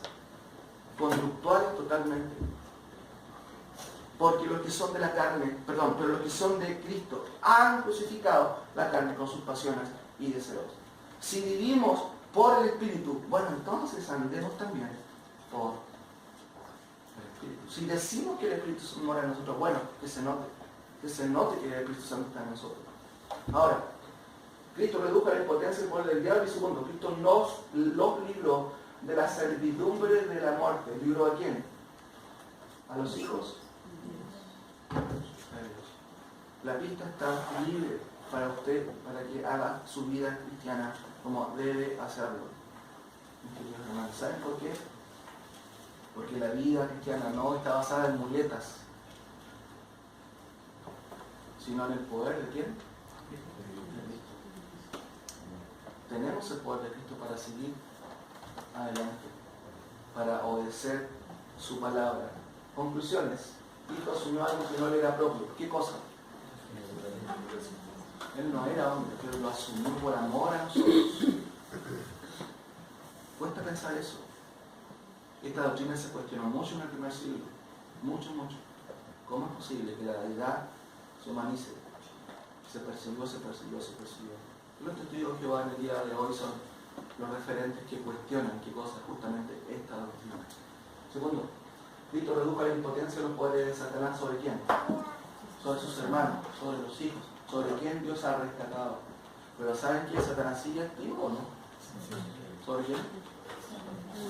Conductuales totalmente. Porque los que son de la carne, pero los que son de Cristo han crucificado la carne con sus pasiones y deseos. Si vivimos por el Espíritu, bueno, entonces andemos también por el Espíritu. Si decimos que el Espíritu mora en nosotros, bueno, que se note que el Espíritu Santo está en nosotros. Ahora, Cristo redujo la impotencia y el poder del diablo, y segundo, Cristo los libró de la servidumbre de la muerte. ¿Libró a quién? A los hijos. A Dios. La pista está libre para usted, para que haga su vida cristiana como debe hacerlo. ¿Saben por qué? Porque la vida cristiana no está basada en muletas, sino en el poder de ¿quién? De Cristo. Tenemos el poder de Cristo para seguir adelante, para obedecer su palabra. Conclusiones. Cristo asumió algo que no le era propio. ¿Qué cosa? Él no era hombre, pero lo asumió por amor a nosotros. Cuesta pensar eso. Esta doctrina se cuestionó mucho en el primer siglo. Mucho. ¿Cómo es posible que la deidad se humanice? Se persiguió. Los testigos de Jehová en el día de hoy son los referentes que cuestionan qué cosa es justamente esta doctrina. Segundo, Cristo redujo la impotencia de los poderes de Satanás ¿sobre quién? Sobre sus hermanos, sobre los hijos, sobre quién Dios ha rescatado. Pero ¿saben que Satanás sigue activo o no? ¿Sobre quién?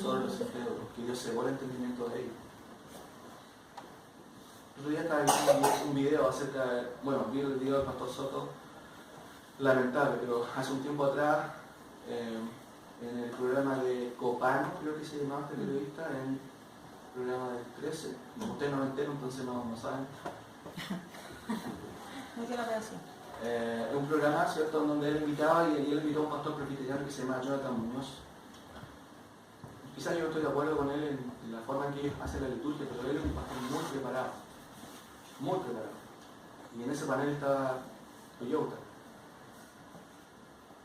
Sobre los incrédulos, que Dios cegó el entendimiento de ellos. El otro día estaba viendo un video acerca de, bueno, vi el video del pastor Soto, lamentable, pero hace un tiempo atrás, en el programa de Copano, creo que se llamaba este periodista, en el programa del 13, como ustedes no lo entero, entonces no saben. No quiero ver así. Es un programa, ¿cierto?, donde él invitaba y él invitó a un pastor presbiteriano que se llama Jonathan Muñoz. Quizás yo no estoy de acuerdo con él en la forma en que hace la liturgia, pero él es un pastor muy preparado. Muy preparado. Y en ese panel estaba Toyota.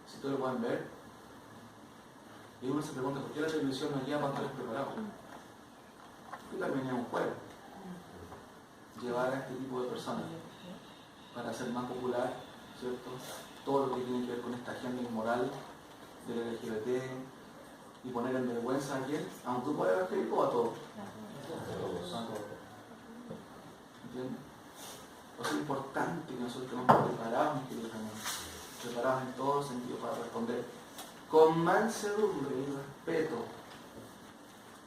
Si ustedes lo pueden ver. Y uno se pregunta, ¿por qué la televisión no lleva pastores preparados? Y también es un juego. Llevar a este tipo de personas para hacer más popular, ¿cierto?, todo lo que tiene que ver con esta agenda inmoral del LGBT y poner en vergüenza a quién, a un grupo de evangélicos o a todos. ¿Entiendes? Por eso es importante que nosotros estemos preparados, mis queridos hermanos, preparados en todos los sentidos para responder con mansedumbre y respeto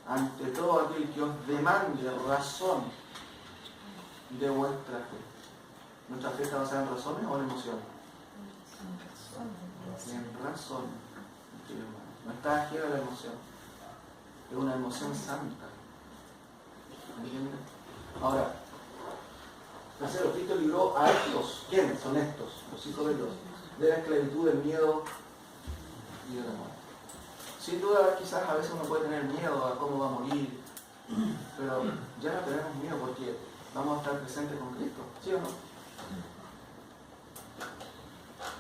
ante todo aquel que os demande razón de vuestra fe. ¿Nuestra fe está basada en razones o en emociones? En razones, mis queridos hermanos. No está ajena a la emoción. Es una emoción santa. ¿Entienden? Ahora, tercero, Cristo libró a estos. ¿Quiénes son estos? Los hijos de Dios. De la esclavitud, del miedo y de la muerte. Sin duda, quizás a veces uno puede tener miedo a cómo va a morir, pero ya no tenemos miedo porque vamos a estar presentes con Cristo. ¿Sí o no?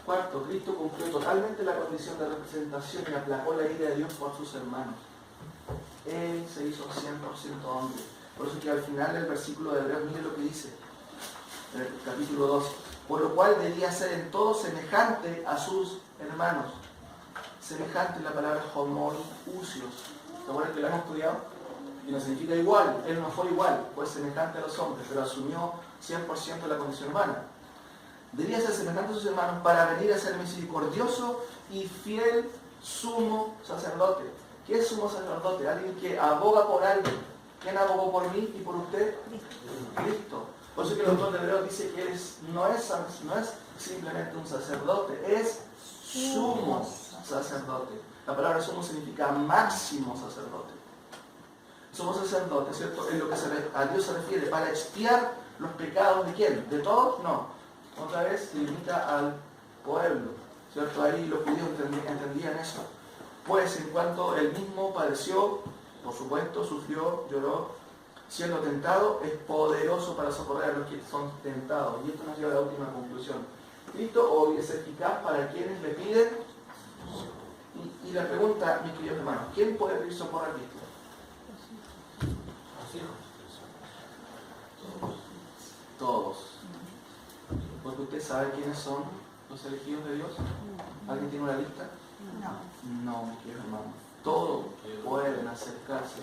Cuarto, Cristo cumplió totalmente la condición de representación y aplacó la ira de Dios por sus hermanos. Él se hizo 100% hombre. Por eso que al final del versículo de Hebreos, mire lo que dice, en el capítulo 12. Por lo cual debía ser en todo semejante a sus hermanos. Semejante es la palabra homoiousios. ¿Se acuerdan que la hemos estudiado? Y no significa igual. Él no fue igual, fue semejante a los hombres, pero asumió 100% la condición humana. Debía ser semejante a sus hermanos para venir a ser misericordioso y fiel sumo sacerdote. ¿Qué es sumo sacerdote? Alguien que aboga por alguien. ¿Quién abogó por mí y por usted? Cristo. Por eso que el autor de Hebreos dice que él no es simplemente un sacerdote, es sumo sacerdote. La palabra sumo significa máximo sacerdote. Somos sacerdotes, ¿cierto? En lo que a Dios se refiere, para expiar los pecados ¿de quién? ¿De todos? No. Otra vez se limita al pueblo, ¿cierto? Ahí los judíos entendían eso. Pues en cuanto él mismo padeció, por supuesto, sufrió, lloró, siendo tentado, es poderoso para socorrer a los que son tentados. Y esto nos lleva a la última conclusión. Cristo hoy es eficaz para quienes le piden. Y la pregunta, mis queridos hermanos, ¿quién puede pedir socorro a Cristo? Los hijos. Todos. Porque usted sabe quiénes son los elegidos de Dios. ¿Alguien tiene una lista? No. No, mis queridos hermanos. Todos pueden acercarse.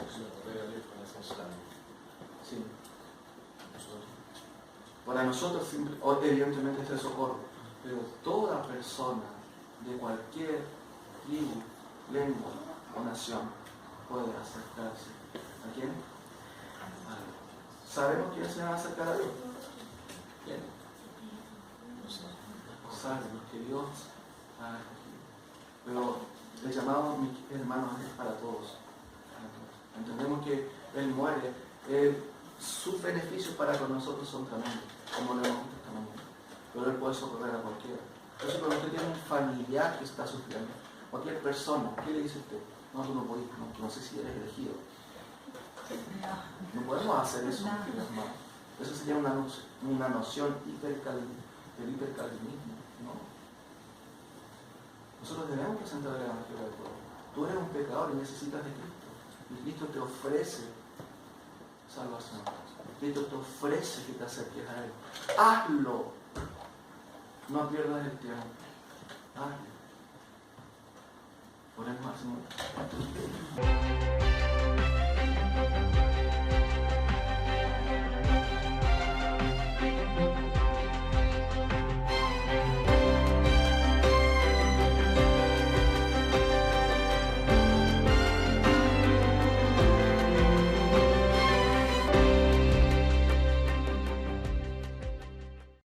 Sí. Para nosotros, evidentemente, es el socorro. Pero toda persona de cualquier tribu, lengua o nación puede acercarse. ¿A quién? A Dios. ¿Sabemos quiénes se van a acercar a Dios? ¿Quién? Sabemos que Dios ha escogido. Pero el llamado, mis hermanos, es para todos. Entendemos que Él muere, sus beneficios para con nosotros son tremendos, como lo hemos visto esta mañana. Pero Él puede socorrer a cualquiera. Por eso cuando usted tiene un familiar que está sufriendo, cualquier persona, ¿qué le dice usted? No, tú no puedes, no sé si eres elegido. No podemos hacer eso, hermano. Eso sería una noción del hipercalvinismo. ¿No? Nosotros debemos presentar el Evangelio al pueblo. Tú eres un pecador y necesitas de Cristo. Y Cristo te ofrece salvación. Cristo te ofrece que te acerques a Él. Hazlo. No pierdas el tiempo. Hazle. Por el máximo.